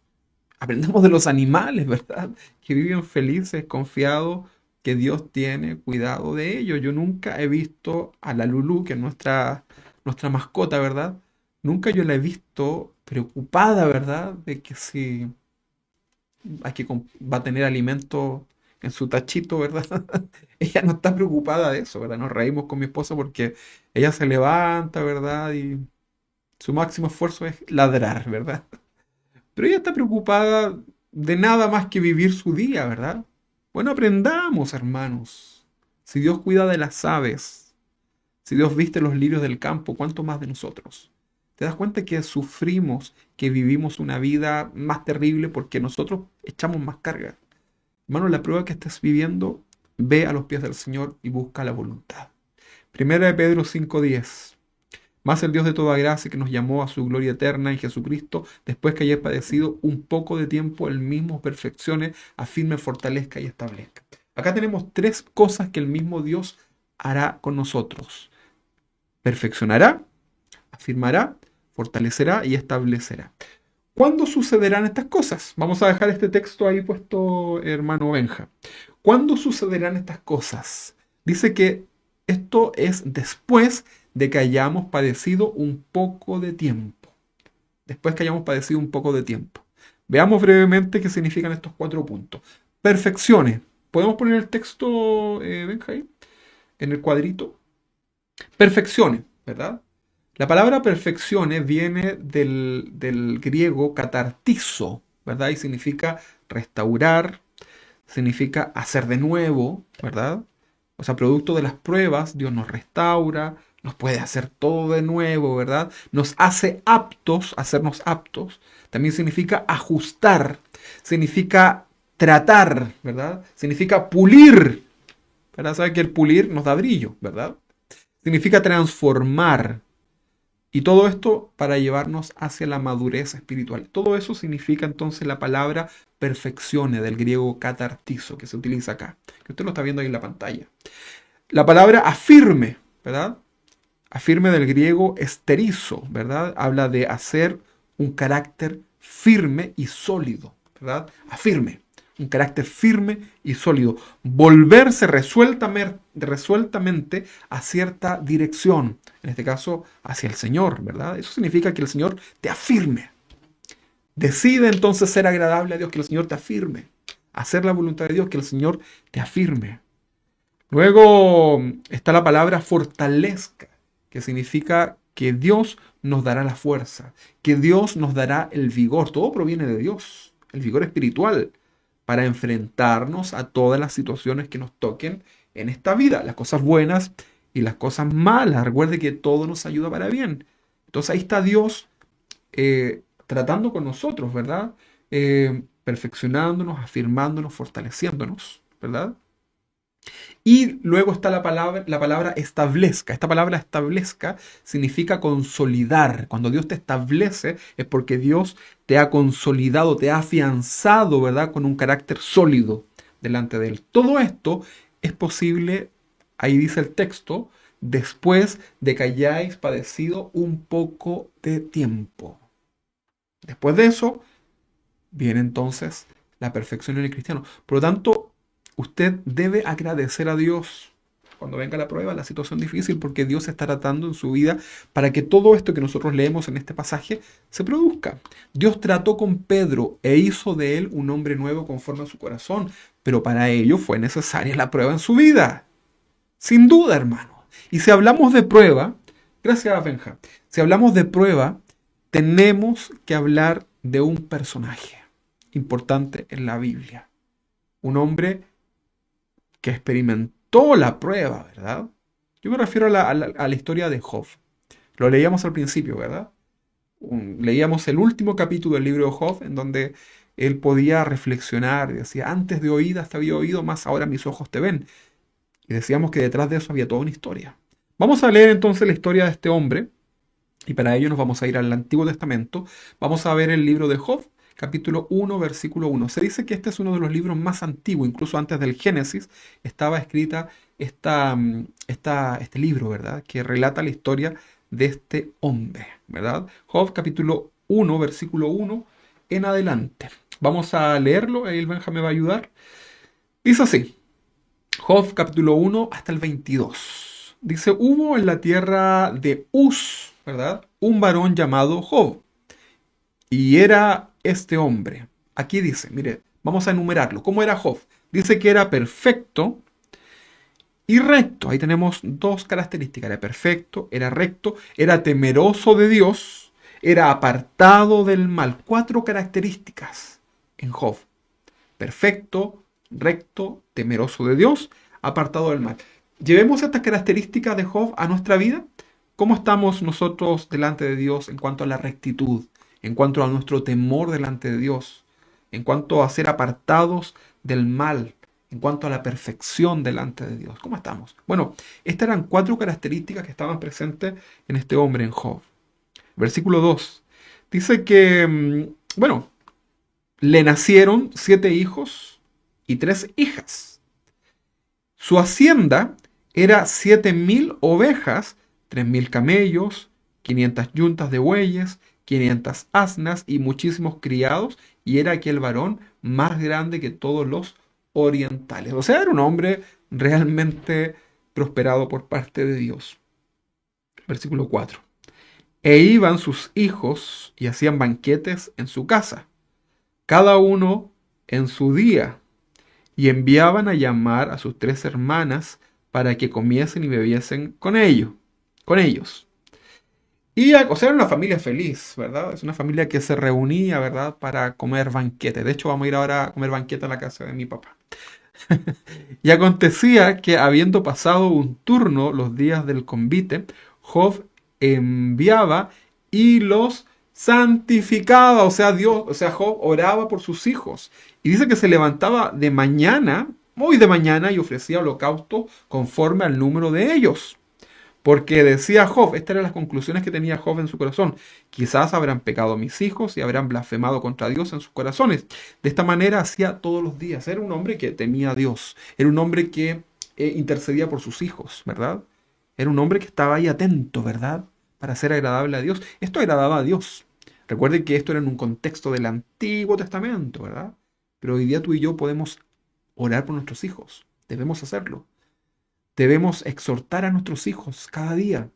Aprendamos de los animales, ¿verdad? Que viven felices, confiados, que Dios tiene cuidado de ellos. Yo nunca he visto a la Lulú, que es nuestra mascota, ¿verdad? Nunca yo la he visto preocupada, ¿verdad? De que si va a tener alimento en su tachito, ¿verdad? Ella no está preocupada de eso, ¿verdad? Nos reímos con mi esposa porque ella se levanta, ¿verdad? Y su máximo esfuerzo es ladrar, ¿verdad? Pero ella está preocupada de nada más que vivir su día, ¿verdad? Bueno, aprendamos, hermanos. Si Dios cuida de las aves, si Dios viste los lirios del campo, ¿cuánto más de nosotros? ¿Te das cuenta que sufrimos, que vivimos una vida más terrible porque nosotros echamos más carga? Hermano, la prueba que estés viviendo, ve a los pies del Señor y busca la voluntad. Primera de Pedro 5:10. Más el Dios de toda gracia que nos llamó a su gloria eterna en Jesucristo, después que haya padecido un poco de tiempo, él mismo perfeccione, afirme, fortalezca y establezca. Acá tenemos tres cosas que el mismo Dios hará con nosotros. Perfeccionará, afirmará, fortalecerá y establecerá. ¿Cuándo sucederán estas cosas? Vamos a dejar este texto ahí puesto, hermano Benja. ¿Cuándo sucederán estas cosas? Dice que esto es después de que hayamos padecido un poco de tiempo. Después que hayamos padecido un poco de tiempo. Veamos brevemente qué significan estos 4 puntos. Perfeccione. ¿Podemos poner el texto, Benja, ahí? En el cuadrito. Perfeccione, ¿verdad? La palabra perfeccione viene del griego catartizo, ¿verdad? Y significa restaurar, significa hacer de nuevo, ¿verdad? O sea, producto de las pruebas, Dios nos restaura, nos puede hacer todo de nuevo, ¿verdad? Nos hace aptos, hacernos aptos. También significa ajustar, significa tratar, ¿verdad? Significa pulir, ¿verdad? ¿Sabe que el pulir nos da brillo, ¿verdad? significa transformar. Y todo esto para llevarnos hacia la madurez espiritual. Todo eso significa entonces la palabra perfeccione, del griego catartizo, que se utiliza acá, que usted lo está viendo ahí en la pantalla. La palabra afirme, ¿verdad? Afirme del griego esterizo, ¿verdad? Habla de hacer un carácter firme y sólido, ¿verdad? Afirme, un carácter firme y sólido. Volverse resueltamente a cierta dirección, en este caso hacia el Señor, ¿verdad? Eso significa que el Señor te afirme. Decide entonces ser agradable a Dios, que el Señor te afirme. Hacer la voluntad de Dios, que el Señor te afirme. Luego está la palabra fortalezca, que significa que Dios nos dará la fuerza, que Dios nos dará el vigor. Todo proviene de Dios, el vigor espiritual, para enfrentarnos a todas las situaciones que nos toquen en esta vida, las cosas buenas y las cosas malas. Recuerde que todo nos ayuda para bien. Entonces ahí está Dios tratando con nosotros, ¿verdad? Perfeccionándonos, afirmándonos, fortaleciéndonos, ¿verdad? Y luego está la palabra establezca. Esta palabra establezca significa consolidar. Cuando Dios te establece es porque Dios te ha consolidado, te ha afianzado, ¿verdad? Con un carácter sólido delante de Él. Todo esto es posible, ahí dice el texto, después de que hayáis padecido un poco de tiempo. Después de eso, viene entonces la perfección en el cristiano. Por lo tanto, usted debe agradecer a Dios cuando venga la prueba, la situación difícil, porque Dios está tratando en su vida para que todo esto que nosotros leemos en este pasaje se produzca. Dios trató con Pedro e hizo de él un hombre nuevo conforme a su corazón, pero para ello fue necesaria la prueba en su vida. Sin duda, hermano. Y si hablamos de prueba, gracias, Benja, si hablamos de prueba, tenemos que hablar de un personaje importante en la Biblia. Un hombre que experimentó la prueba, ¿verdad? Yo me refiero a la historia de Job. Lo leíamos al principio, ¿verdad? Leíamos el último capítulo del libro de Job, en donde él podía reflexionar y decía, antes de oídas te había oído, más ahora mis ojos te ven. Y decíamos que detrás de eso había toda una historia. Vamos a leer entonces la historia de este hombre, y para ello nos vamos a ir al Antiguo Testamento. Vamos a ver el libro de Job, capítulo 1, versículo 1. Se dice que este es uno de los libros más antiguos, incluso antes del Génesis estaba escrita este libro, ¿verdad? Que relata la historia de este hombre, ¿verdad? Job, capítulo 1, versículo 1 en adelante. Vamos a leerlo, el Benja me va a ayudar. Dice así, Job, capítulo 1 hasta el 22. Dice, hubo en la tierra de Uz, ¿verdad? Un varón llamado Job. Y era este hombre. Aquí dice, mire, vamos a enumerarlo. ¿Cómo era Job? Dice que era perfecto y recto. Ahí tenemos dos características. Era perfecto, era recto, era temeroso de Dios, era apartado del mal. 4 características en Job. Perfecto, recto, temeroso de Dios, apartado del mal. Llevemos estas características de Job a nuestra vida. ¿Cómo estamos nosotros delante de Dios en cuanto a la rectitud? En cuanto a nuestro temor delante de Dios, en cuanto a ser apartados del mal, en cuanto a la perfección delante de Dios. ¿Cómo estamos? Bueno, estas eran 4 características que estaban presentes en este hombre, en Job. Versículo 2. Dice que, bueno, le nacieron 7 hijos y 3 hijas. Su hacienda era 7.000 ovejas, 3.000 camellos, 500 yuntas de bueyes, 500 asnas y muchísimos criados, y era aquel varón más grande que todos los orientales. O sea, era un hombre realmente prosperado por parte de Dios. Versículo 4. E iban sus hijos y hacían banquetes en su casa, cada uno en su día, y enviaban a llamar a sus 3 hermanas para que comiesen y bebiesen con ellos. Y, o sea, era una familia feliz, ¿verdad? Es una familia que se reunía, ¿verdad? Para comer banquete. De hecho, vamos a ir ahora a comer banquete a la casa de mi papá. Y acontecía que, habiendo pasado un turno los días del convite, Job enviaba y los santificaba. O sea, Job oraba por sus hijos. Y dice que se levantaba de mañana, muy de mañana, y ofrecía holocausto conforme al número de ellos. Porque decía Job, estas eran las conclusiones que tenía Job en su corazón. Quizás habrán pecado mis hijos y habrán blasfemado contra Dios en sus corazones. De esta manera hacía todos los días. Era un hombre que temía a Dios. Era un hombre que intercedía por sus hijos, ¿verdad? Era un hombre que estaba ahí atento, ¿verdad? Para ser agradable a Dios. Esto agradaba a Dios. Recuerden que esto era en un contexto del Antiguo Testamento, ¿verdad? Pero hoy día tú y yo podemos orar por nuestros hijos. Debemos hacerlo. Debemos exhortar a nuestros hijos cada día.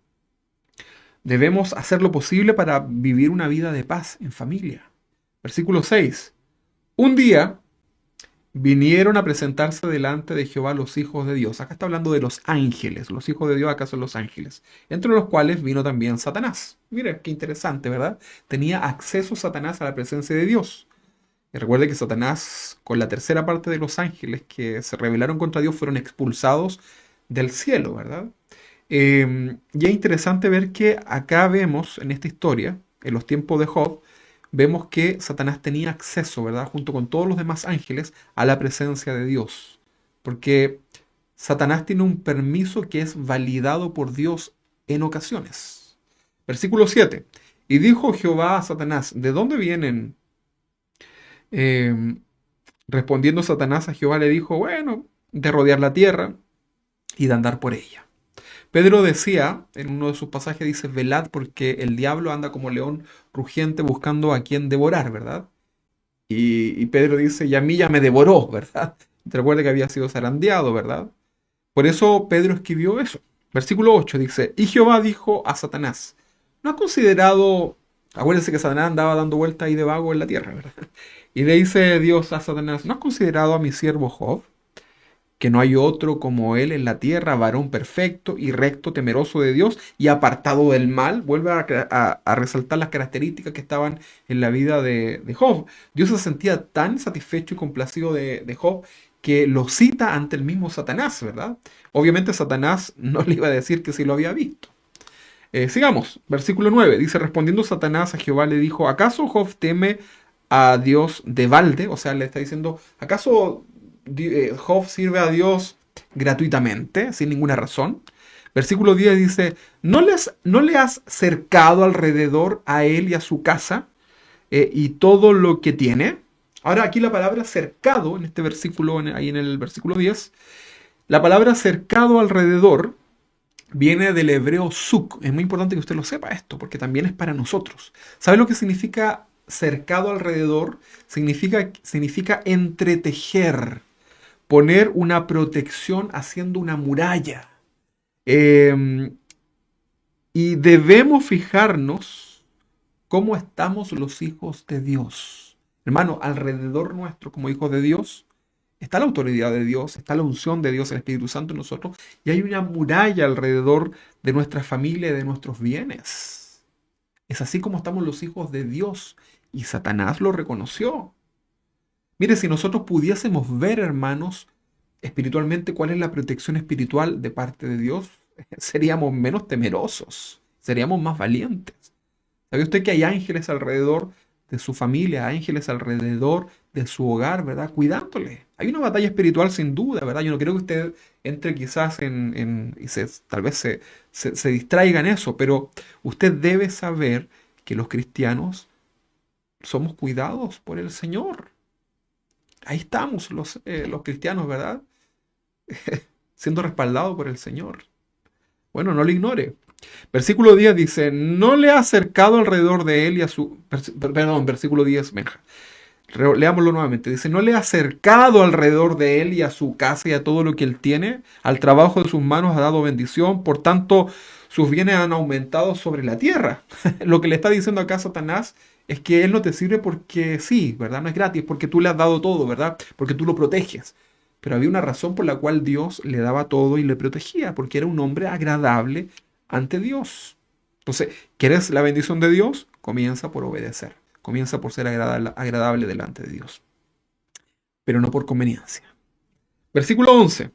Debemos hacer lo posible para vivir una vida de paz en familia. Versículo 6. Un día vinieron a presentarse delante de Jehová los hijos de Dios. Acá está hablando de los ángeles. Los hijos de Dios acá son los ángeles. Entre los cuales vino también Satanás. Mire, qué interesante, ¿verdad? Tenía acceso Satanás a la presencia de Dios. Y recuerde que Satanás, con la tercera parte de los ángeles que se rebelaron contra Dios, fueron expulsados del cielo, ¿verdad? Y es interesante ver que acá vemos en esta historia, en los tiempos de Job, vemos que Satanás tenía acceso, ¿verdad? Junto con todos los demás ángeles, a la presencia de Dios. Porque Satanás tiene un permiso que es validado por Dios en ocasiones. Versículo 7. Y dijo Jehová a Satanás, ¿de dónde vienen? Eh, Respondiendo Satanás a Jehová le dijo, bueno, de rodear la tierra y de andar por ella. Pedro decía, en uno de sus pasajes dice, velad porque el diablo anda como león rugiente buscando a quien devorar, ¿verdad? Y Pedro dice, y a mí ya me devoró, ¿verdad? Te recuerda que había sido zarandeado, ¿verdad? Por eso Pedro escribió eso. Versículo 8 dice, y Jehová dijo a Satanás, ¿no has considerado, acuérdense que Satanás andaba dando vueltas ahí de vago en la tierra, ¿verdad? Y le dice Dios a Satanás, ¿no has considerado a mi siervo Job? Que no hay otro como él en la tierra, varón perfecto y recto, temeroso de Dios y apartado del mal. Vuelve a resaltar las características que estaban en la vida de Job. Dios se sentía tan satisfecho y complacido de Job que lo cita ante el mismo Satanás, ¿verdad? Obviamente Satanás no le iba a decir que sí lo había visto. Sigamos, versículo 9. Dice, respondiendo Satanás a Jehová le dijo, ¿acaso Job teme a Dios de balde? O sea, le está diciendo, ¿acaso Job sirve a Dios gratuitamente, sin ninguna razón? Versículo 10 dice, ¿no le has cercado alrededor a él y a su casa y todo lo que tiene? Ahora aquí la palabra cercado, en este versículo, ahí en el versículo 10, la palabra cercado alrededor viene del hebreo suk. Es muy importante que usted lo sepa esto, porque también es para nosotros. ¿Sabe lo que significa cercado alrededor? Significa entretejer, poner una protección haciendo una muralla. Eh, y debemos fijarnos cómo estamos los hijos de Dios. Hermano, alrededor nuestro como hijos de Dios está la autoridad de Dios, está la unción de Dios, el Espíritu Santo en nosotros, y hay una muralla alrededor de nuestra familia y de nuestros bienes. Es así como estamos los hijos de Dios, y Satanás lo reconoció. Mire, si nosotros pudiésemos ver, hermanos, espiritualmente cuál es la protección espiritual de parte de Dios, seríamos menos temerosos, seríamos más valientes. ¿Sabe usted que hay ángeles alrededor de su familia, ángeles alrededor de su hogar, ¿verdad? Cuidándole. Hay una batalla espiritual sin duda, ¿verdad? Yo no creo que usted entre quizás y tal vez se distraiga en eso, pero usted debe saber que los cristianos somos cuidados por el Señor. Ahí estamos los cristianos, ¿verdad? Siendo respaldados por el Señor. Bueno, no lo ignore. Versículo 10 dice, no le ha acercado alrededor de él y a su... Perdón, versículo 10, Benja. Leámoslo nuevamente. Dice, no le ha acercado alrededor de él y a su casa y a todo lo que él tiene. Al trabajo de sus manos ha dado bendición. Por tanto, sus bienes han aumentado sobre la tierra. Lo que le está diciendo acá Satanás es que él no te sirve porque sí, ¿verdad? No es gratis, porque tú le has dado todo, ¿verdad? Porque tú lo proteges. Pero había una razón por la cual Dios le daba todo y le protegía, porque era un hombre agradable ante Dios. Entonces, ¿quieres la bendición de Dios? Comienza por obedecer. Comienza por ser agradable delante de Dios. Pero no por conveniencia. Versículo 11.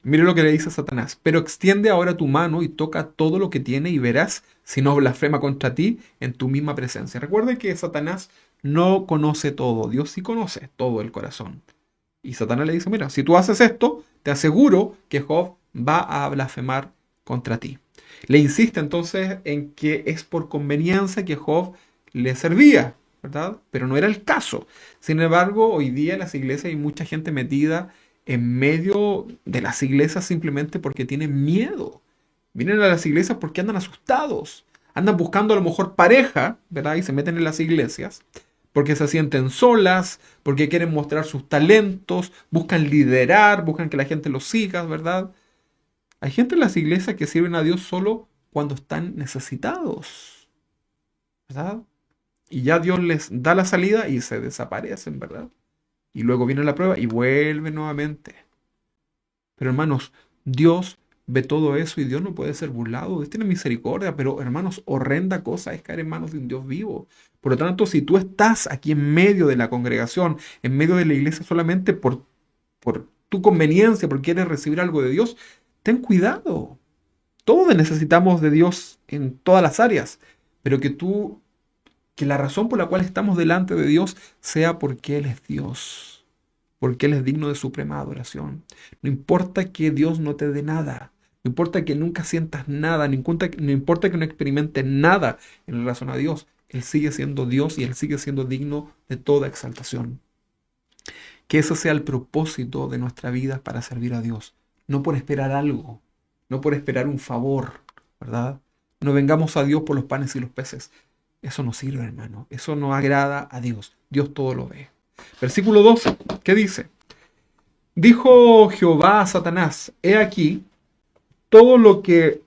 Mire lo que le dice a Satanás. Pero extiende ahora tu mano y toca todo lo que tiene y verás si no blasfema contra ti en tu misma presencia. Recuerde que Satanás no conoce todo. Dios sí conoce todo el corazón. Y Satanás le dice, mira, si tú haces esto, te aseguro que Job va a blasfemar contra ti. Le insiste entonces en que es por conveniencia que Job le servía, ¿verdad? Pero no era el caso. Sin embargo, hoy día en las iglesias hay mucha gente metida en medio de las iglesias simplemente porque tienen miedo. Vienen a las iglesias porque andan asustados. Andan buscando a lo mejor pareja, ¿verdad? Y se meten en las iglesias porque se sienten solas, porque quieren mostrar sus talentos, buscan liderar, buscan que la gente los siga, ¿verdad? Hay gente en las iglesias que sirven a Dios solo cuando están necesitados, ¿verdad? Y ya Dios les da la salida y se desaparecen, ¿verdad? Y luego viene la prueba y vuelve nuevamente. Pero hermanos, Dios ve todo eso y Dios no puede ser burlado. Dios tiene misericordia, pero hermanos, horrenda cosa es caer en manos de un Dios vivo. Por lo tanto, si tú estás aquí en medio de la congregación, en medio de la iglesia solamente por tu conveniencia, porque quieres recibir algo de Dios, ten cuidado. Todos necesitamos de Dios en todas las áreas, pero que la razón por la cual estamos delante de Dios sea porque Él es Dios, porque Él es digno de suprema adoración. No importa que Dios no te dé nada, no importa que nunca sientas nada, no importa que no experimentes nada en relación a Dios, Él sigue siendo Dios y Él sigue siendo digno de toda exaltación. Que ese sea el propósito de nuestra vida para servir a Dios, no por esperar algo, no por esperar un favor, ¿verdad? No vengamos a Dios por los panes y los peces. Eso no sirve, hermano. Eso no agrada a Dios. Dios todo lo ve. Versículo 12, ¿qué dice? Dijo Jehová a Satanás, he aquí, todo lo que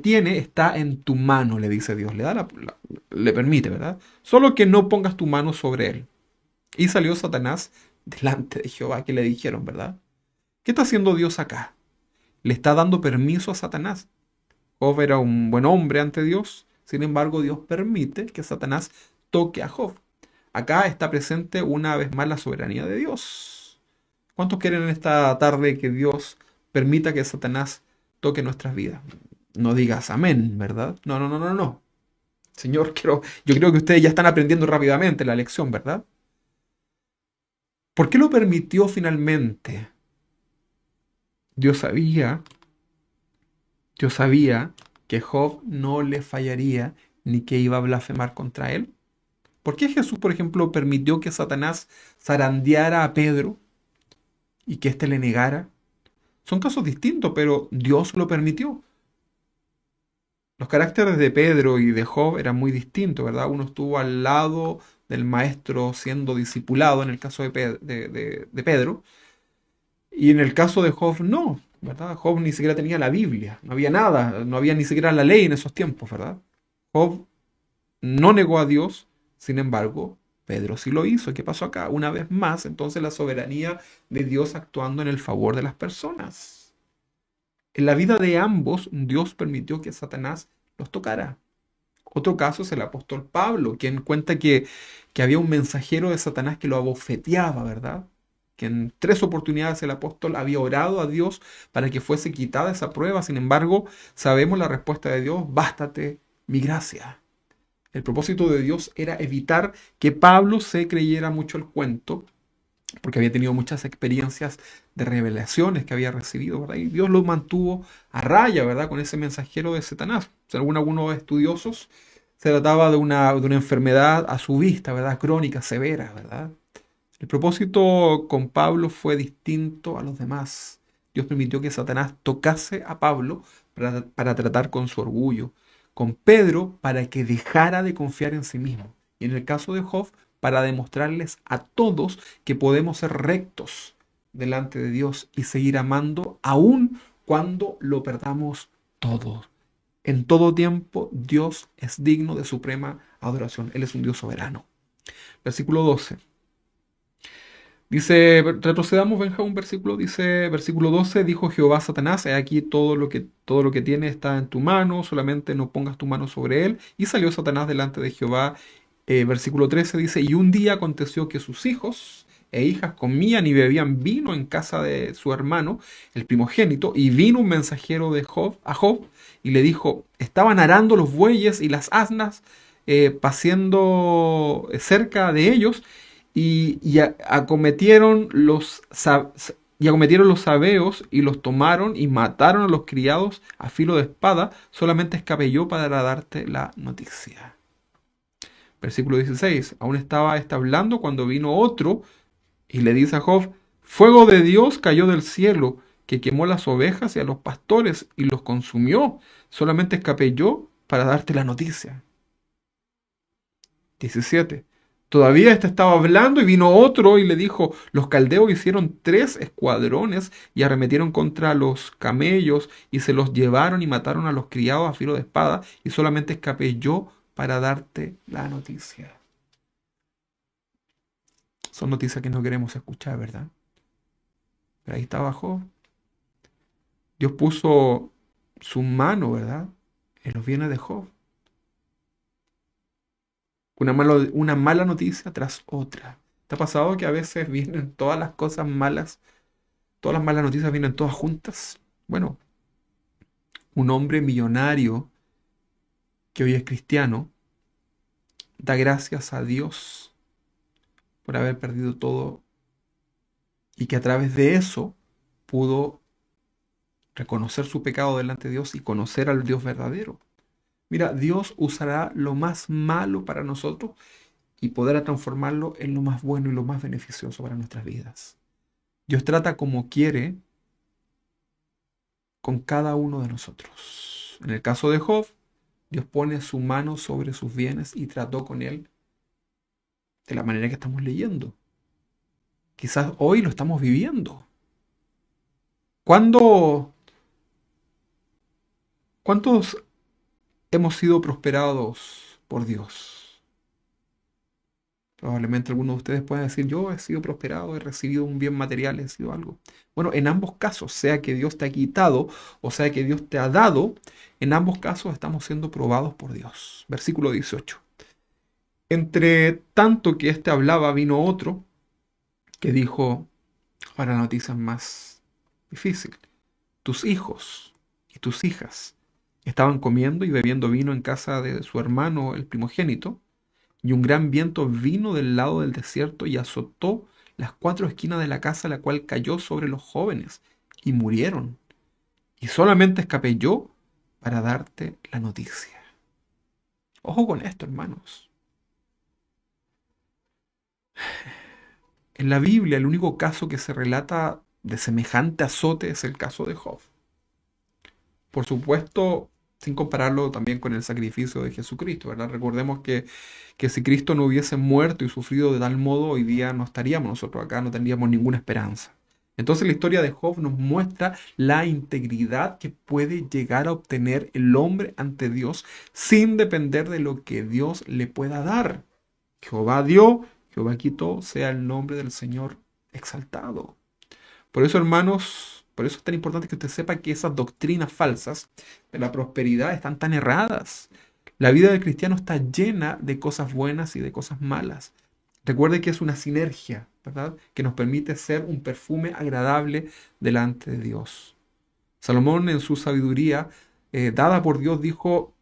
tiene está en tu mano, le dice Dios. Le permite, ¿verdad? Solo que no pongas tu mano sobre él. Y salió Satanás delante de Jehová, que le dijeron, ¿verdad? ¿Qué está haciendo Dios acá? Le está dando permiso a Satanás. Job era un buen hombre ante Dios. Sin embargo, Dios permite que Satanás toque a Job. Acá está presente una vez más la soberanía de Dios. ¿Cuántos quieren en esta tarde que Dios permita que Satanás toque nuestras vidas? No digas amén, ¿verdad? No, no, no, no, no. Señor, yo creo que ustedes ya están aprendiendo rápidamente la lección, ¿verdad? ¿Por qué lo permitió finalmente? Dios sabía, Dios sabía que Job no le fallaría ni que iba a blasfemar contra él. ¿Por qué Jesús, por ejemplo, permitió que Satanás zarandeara a Pedro y que éste le negara? Son casos distintos, pero Dios lo permitió. Los caracteres de Pedro y de Job eran muy distintos, ¿verdad? Uno estuvo al lado del maestro siendo discipulado, en el caso de Pedro, y en el caso de Job no, ¿verdad? Job ni siquiera tenía la Biblia, no había nada, no había ni siquiera la ley en esos tiempos, ¿verdad? Job no negó a Dios, sin embargo, Pedro sí lo hizo. ¿Qué pasó acá? Una vez más, entonces la soberanía de Dios actuando en el favor de las personas. En la vida de ambos, Dios permitió que Satanás los tocara. Otro caso es el apóstol Pablo, quien cuenta que había un mensajero de Satanás que lo abofeteaba, ¿verdad? Que en 3 oportunidades el apóstol había orado a Dios para que fuese quitada esa prueba. Sin embargo, sabemos la respuesta de Dios: bástate mi gracia. El propósito de Dios era evitar que Pablo se creyera mucho el cuento, porque había tenido muchas experiencias de revelaciones que había recibido, ¿verdad? Y Dios lo mantuvo a raya, ¿verdad? Con ese mensajero de Satanás. Según algunos estudiosos, se trataba de una enfermedad a su vista, ¿verdad? Crónica, severa, ¿verdad? El propósito con Pablo fue distinto a los demás. Dios permitió que Satanás tocase a Pablo para tratar con su orgullo, con Pedro para que dejara de confiar en sí mismo, y en el caso de Job para demostrarles a todos que podemos ser rectos delante de Dios y seguir amando aun cuando lo perdamos todo. En todo tiempo Dios es digno de suprema adoración. Él es un Dios soberano. Versículo 12. Dice, retrocedamos, Benja, un versículo, dice, versículo 12, dijo Jehová a Satanás, he aquí todo lo que tiene está en tu mano, solamente no pongas tu mano sobre él. Y salió Satanás delante de Jehová. Versículo 13 dice, y un día aconteció que sus hijos e hijas comían y bebían vino en casa de su hermano, el primogénito, y vino un mensajero de Job a Job y le dijo, estaban arando los bueyes y las asnas, paciendo cerca de ellos, y acometieron Y acometieron los sabeos y los tomaron y mataron a los criados a filo de espada. Solamente escapé yo para darte la noticia. Versículo 16. Aún estaba este hablando cuando vino otro y le dice a Job: fuego de Dios cayó del cielo, que quemó las ovejas y a los pastores y los consumió. Solamente escapé yo para darte la noticia. 17. Todavía éste estaba hablando y vino otro y le dijo: los caldeos hicieron 3 escuadrones y arremetieron contra los camellos y se los llevaron y mataron a los criados a filo de espada, y solamente escapé yo para darte la noticia. Son noticias que no queremos escuchar, ¿verdad? Pero ahí está abajo. Dios puso su mano, ¿verdad?, en los bienes de Job. Una mala noticia tras otra. ¿Te ha pasado que a veces vienen todas las cosas malas, todas las malas noticias vienen todas juntas? Bueno, un hombre millonario que hoy es cristiano da gracias a Dios por haber perdido todo y que a través de eso pudo reconocer su pecado delante de Dios y conocer al Dios verdadero. Mira, Dios usará lo más malo para nosotros y podrá transformarlo en lo más bueno y lo más beneficioso para nuestras vidas. Dios trata como quiere con cada uno de nosotros. En el caso de Job, Dios pone su mano sobre sus bienes y trató con él de la manera que estamos leyendo. Quizás hoy lo estamos viviendo. ¿Cuándo, ¿Cuántos hemos sido prosperados por Dios? Probablemente algunos de ustedes puedan decir: yo he sido prosperado, he recibido un bien material, he sido algo. Bueno, en ambos casos, sea que Dios te ha quitado o sea que Dios te ha dado, en ambos casos estamos siendo probados por Dios. Versículo 18. Entre tanto que éste hablaba, vino otro que dijo: ahora la noticia es más difícil. Tus hijos y tus hijas estaban comiendo y bebiendo vino en casa de su hermano, el primogénito, y un gran viento vino del lado del desierto y azotó las 4 esquinas de la casa, la cual cayó sobre los jóvenes, y murieron. Y solamente escapé yo para darte la noticia. Ojo con esto, hermanos. En la Biblia, el único caso que se relata de semejante azote es el caso de Job. Por supuesto, sin compararlo también con el sacrificio de Jesucristo, ¿verdad? Recordemos que si Cristo no hubiese muerto y sufrido de tal modo, hoy día no estaríamos nosotros acá, no tendríamos ninguna esperanza. Entonces la historia de Job nos muestra la integridad que puede llegar a obtener el hombre ante Dios sin depender de lo que Dios le pueda dar. Jehová dio, Jehová quitó, sea el nombre del Señor exaltado. Por eso, hermanos, por eso es tan importante que usted sepa que esas doctrinas falsas de la prosperidad están tan erradas. La vida del cristiano está llena de cosas buenas y de cosas malas. Recuerde que es una sinergia, ¿verdad?, que nos permite ser un perfume agradable delante de Dios. Salomón, en su sabiduría dada por Dios, dijo: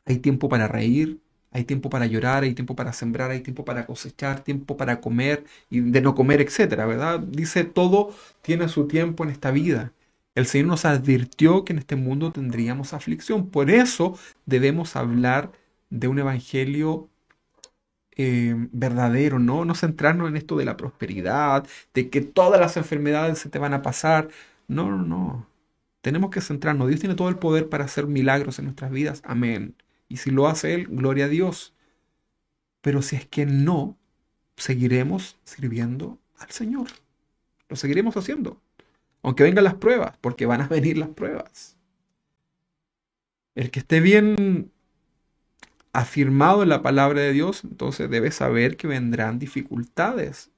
hay tiempo para reír, hay tiempo para llorar, hay tiempo para sembrar, hay tiempo para cosechar, tiempo para comer y de no comer, etcétera, ¿verdad? Dice: todo tiene su tiempo en esta vida. El Señor nos advirtió que en este mundo tendríamos aflicción. Por eso debemos hablar de un evangelio verdadero, ¿no? No centrarnos en esto de la prosperidad, de que todas las enfermedades se te van a pasar. No, no, no. Tenemos que centrarnos. Dios tiene todo el poder para hacer milagros en nuestras vidas. Amén. Y si lo hace Él, gloria a Dios. Pero si es que no, seguiremos sirviendo al Señor. Lo seguiremos haciendo. Aunque vengan las pruebas, porque van a venir las pruebas. El que esté bien afirmado en la palabra de Dios, entonces debe saber que vendrán dificultades.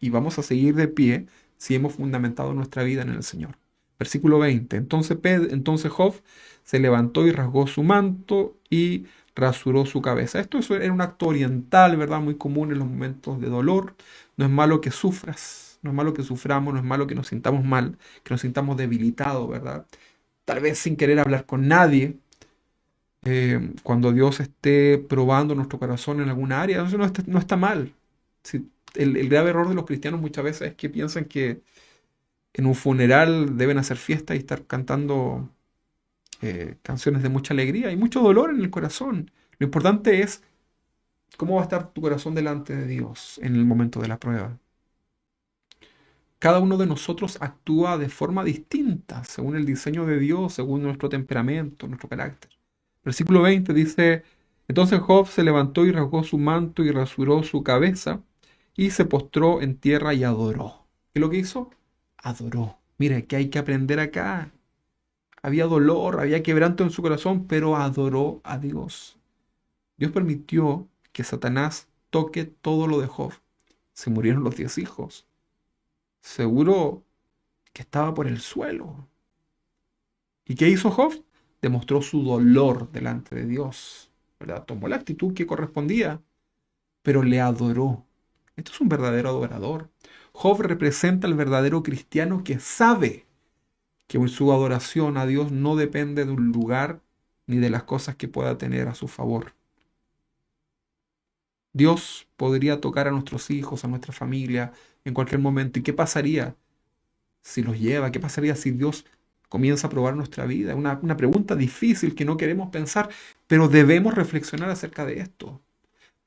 Y vamos a seguir de pie si hemos fundamentado nuestra vida en el Señor. Versículo 20. Entonces Job se levantó y rasgó su manto y rasuró su cabeza. Esto era un acto oriental, ¿verdad? Muy común en los momentos de dolor. No es malo que sufras, no es malo que suframos, no es malo que nos sintamos mal, que nos sintamos debilitados, ¿verdad? Tal vez sin querer hablar con nadie. Cuando Dios esté probando nuestro corazón en alguna área, eso no está mal. Si, el grave error de los cristianos muchas veces es que piensan que en un funeral deben hacer fiesta y estar cantando canciones de mucha alegría y mucho dolor en el corazón. Lo importante es cómo va a estar tu corazón delante de Dios en el momento de la prueba. Cada uno de nosotros actúa de forma distinta, según el diseño de Dios, según nuestro temperamento, nuestro carácter. Versículo 20 dice, entonces Job se levantó y rasgó su manto y rasuró su cabeza y se postró en tierra y adoró. ¿Qué es lo que hizo? Adoró. Mira, que hay que aprender acá. Había dolor, había quebranto en su corazón, pero adoró a Dios. Dios permitió que Satanás toque todo lo de Job. Se murieron los 10 hijos. Seguro que estaba por el suelo. ¿Y qué hizo Job? Demostró su dolor delante de Dios, ¿verdad? Tomó la actitud que correspondía, pero le adoró. Esto es un verdadero adorador. Job representa al verdadero cristiano que sabe que su adoración a Dios no depende de un lugar ni de las cosas que pueda tener a su favor. Dios podría tocar a nuestros hijos, a nuestra familia, en cualquier momento. ¿Y qué pasaría si los lleva? ¿Qué pasaría si Dios comienza a probar nuestra vida? Una pregunta difícil que no queremos pensar, pero debemos reflexionar acerca de esto.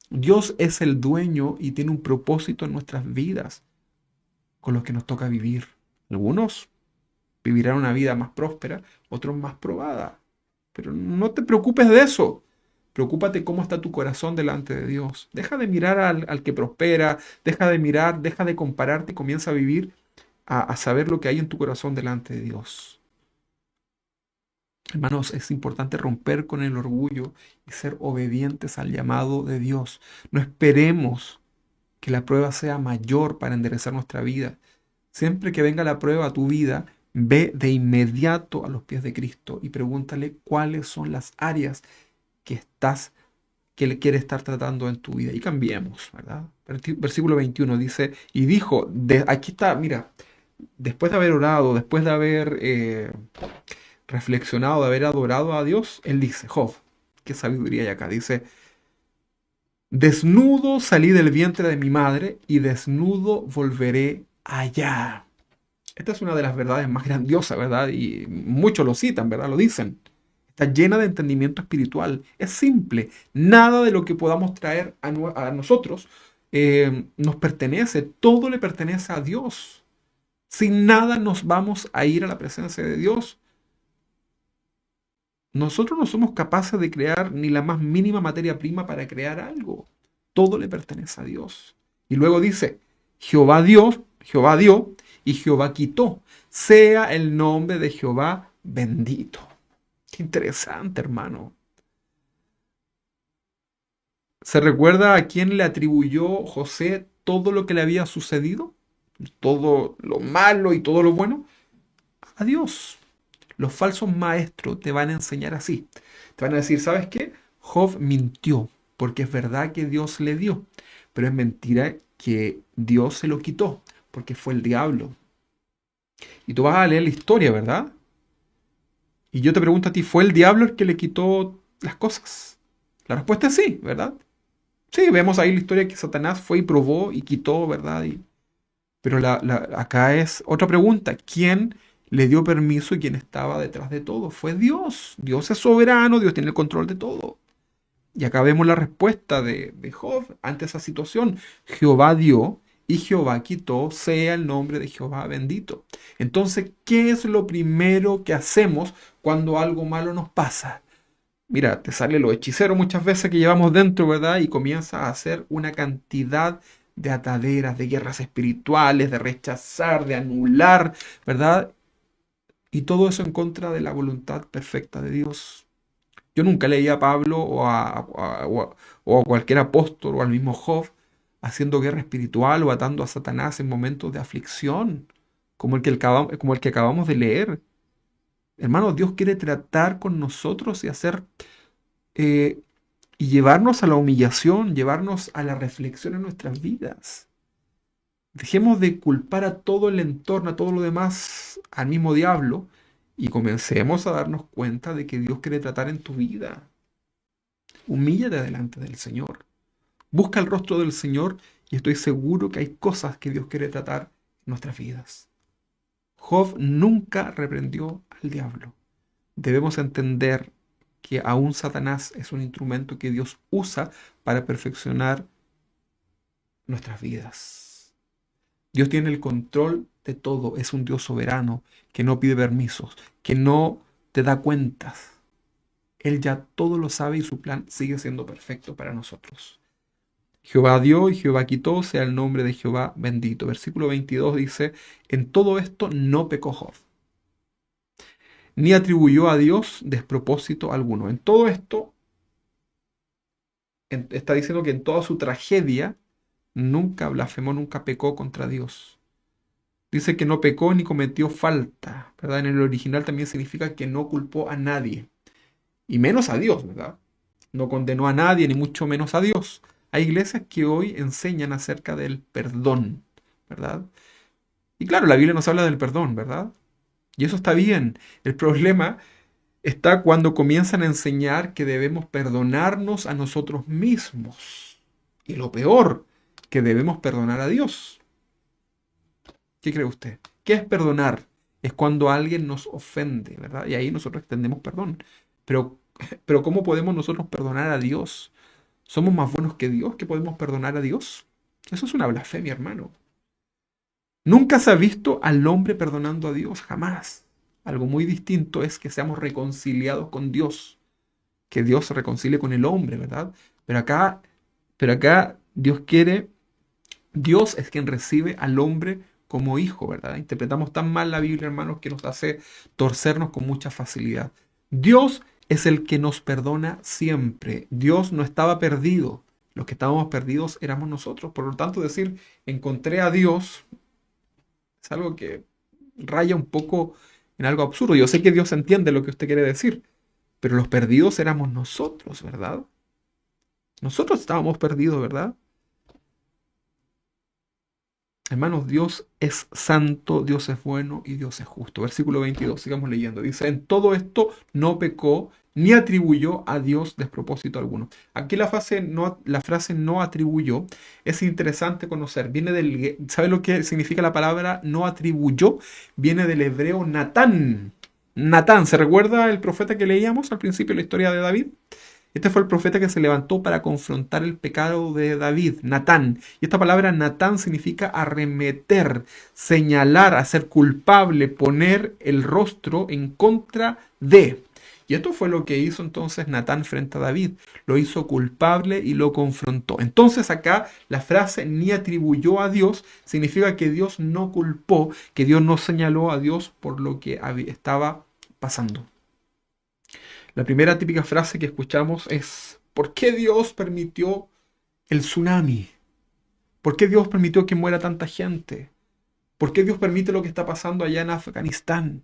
Dios es el dueño y tiene un propósito en nuestras vidas con los que nos toca vivir. Algunos vivirán una vida más próspera, otros más probada. Pero no te preocupes de eso. Preocúpate cómo está tu corazón delante de Dios. Deja de mirar al que prospera, deja de mirar, deja de compararte y comienza a vivir, a saber lo que hay en tu corazón delante de Dios. Hermanos, es importante romper con el orgullo y ser obedientes al llamado de Dios. No esperemos que la prueba sea mayor para enderezar nuestra vida. Siempre que venga la prueba a tu vida, ve de inmediato a los pies de Cristo y pregúntale cuáles son las áreas que Él quiere estar tratando en tu vida. Y cambiemos, ¿verdad? Versículo 21 dice, y dijo, aquí está, mira, después de haber orado, después de haber reflexionado, de haber adorado a Dios, Él dice, Job, qué sabiduría hay acá, dice, desnudo salí del vientre de mi madre y desnudo volveré allá. Esta es una de las verdades más grandiosas, ¿verdad? Y muchos lo citan, ¿verdad? Lo dicen. Está llena de entendimiento espiritual. Es simple. Nada de lo que podamos traer a nosotros nos pertenece. Todo le pertenece a Dios. Sin nada nos vamos a ir a la presencia de Dios. Nosotros no somos capaces de crear ni la más mínima materia prima para crear algo. Todo le pertenece a Dios. Y luego dice, Jehová dio y Jehová quitó. Sea el nombre de Jehová bendito. Qué interesante, hermano. ¿Se recuerda a quién le atribuyó José todo lo que le había sucedido? Todo lo malo y todo lo bueno. A Dios. Los falsos maestros te van a enseñar así. Te van a decir, ¿sabes qué? Job mintió, porque es verdad que Dios le dio, pero es mentira que Dios se lo quitó, porque fue el diablo. Y tú vas a leer la historia, ¿verdad? Y yo te pregunto a ti, ¿fue el diablo el que le quitó las cosas? La respuesta es sí, ¿verdad? Sí, vemos ahí la historia que Satanás fue y probó y quitó, ¿verdad? Pero acá es otra pregunta. ¿Quién le dio permiso y quién estaba detrás de todo? Fue Dios. Dios es soberano, Dios tiene el control de todo. Y acá vemos la respuesta de Job ante esa situación. Jehová dio y Jehová quitó, sea el nombre de Jehová bendito. Entonces, ¿qué es lo primero que hacemos cuando algo malo nos pasa? Mira, te sale lo hechicero muchas veces que llevamos dentro, ¿verdad? Y comienza a hacer una cantidad de ataderas, de guerras espirituales, de rechazar, de anular, ¿verdad? Y todo eso en contra de la voluntad perfecta de Dios. Yo nunca leí a Pablo o a cualquier apóstol o al mismo Job haciendo guerra espiritual o atando a Satanás en momentos de aflicción, como el que acabamos de leer. Hermanos, Dios quiere tratar con nosotros y eh, y llevarnos a la humillación, llevarnos a la reflexión en nuestras vidas. Dejemos de culpar a todo el entorno, a todo lo demás, al mismo diablo, y comencemos a darnos cuenta de que Dios quiere tratar en tu vida. Humíllate delante del Señor. Busca el rostro del Señor y estoy seguro que hay cosas que Dios quiere tratar en nuestras vidas. Job nunca reprendió al diablo. Debemos entender que aún Satanás es un instrumento que Dios usa para perfeccionar nuestras vidas. Dios tiene el control de todo, es un Dios soberano que no pide permisos, que no te da cuentas. Él ya todo lo sabe y su plan sigue siendo perfecto para nosotros. Jehová dio y Jehová quitó, sea el nombre de Jehová bendito. Versículo 22 dice, en todo esto no pecó Job, ni atribuyó a Dios despropósito alguno. En todo esto, está diciendo que en toda su tragedia, nunca blasfemó, nunca pecó contra Dios. Dice que no pecó ni cometió falta, ¿verdad? En el original también significa que no culpó a nadie, y menos a Dios, ¿verdad? No condenó a nadie, ni mucho menos a Dios. Hay iglesias que hoy enseñan acerca del perdón, ¿verdad? Y claro, la Biblia nos habla del perdón, ¿verdad? Y eso está bien. El problema está cuando comienzan a enseñar que debemos perdonarnos a nosotros mismos. Y lo peor, que debemos perdonar a Dios. ¿Qué cree usted? ¿Qué es perdonar? Es cuando alguien nos ofende, ¿verdad? Y ahí nosotros extendemos perdón. Pero, pero ¿cómo podemos nosotros perdonar a Dios? ¿Somos más buenos que Dios que podemos perdonar a Dios? Eso es una blasfemia, hermano. Nunca se ha visto al hombre perdonando a Dios, jamás. Algo muy distinto es que seamos reconciliados con Dios, que Dios se reconcilie con el hombre, ¿verdad? Pero acá, pero acá Dios es quien recibe al hombre como hijo, ¿verdad? Interpretamos tan mal la Biblia, hermanos, que nos hace torcernos con mucha facilidad. Dios es el que nos perdona siempre. Dios no estaba perdido. Los que estábamos perdidos éramos nosotros. Por lo tanto, decir, encontré a Dios, es algo que raya un poco en algo absurdo. Yo sé que Dios entiende lo que usted quiere decir, pero los perdidos éramos nosotros, ¿verdad? Nosotros estábamos perdidos, ¿verdad? Hermanos, Dios es santo, Dios es bueno y Dios es justo. Versículo 22, sigamos leyendo. Dice, en todo esto no pecó ni atribuyó a Dios despropósito alguno. Aquí la frase no atribuyó es interesante conocer. ¿Sabe lo que significa la palabra no atribuyó? Viene del hebreo Natán. Natán, ¿se recuerda el profeta que leíamos al principio de la historia de David? Este fue el profeta que se levantó para confrontar el pecado de David, Natán. Y esta palabra Natán significa arremeter, señalar, hacer culpable, poner el rostro en contra de. Y esto fue lo que hizo entonces Natán frente a David. Lo hizo culpable y lo confrontó. Entonces acá la frase ni atribuyó a Dios significa que Dios no culpó, que Dios no señaló a Dios por lo que estaba pasando. La primera típica frase que escuchamos es, ¿por qué Dios permitió el tsunami? ¿Por qué Dios permitió que muera tanta gente? ¿Por qué Dios permite lo que está pasando allá en Afganistán?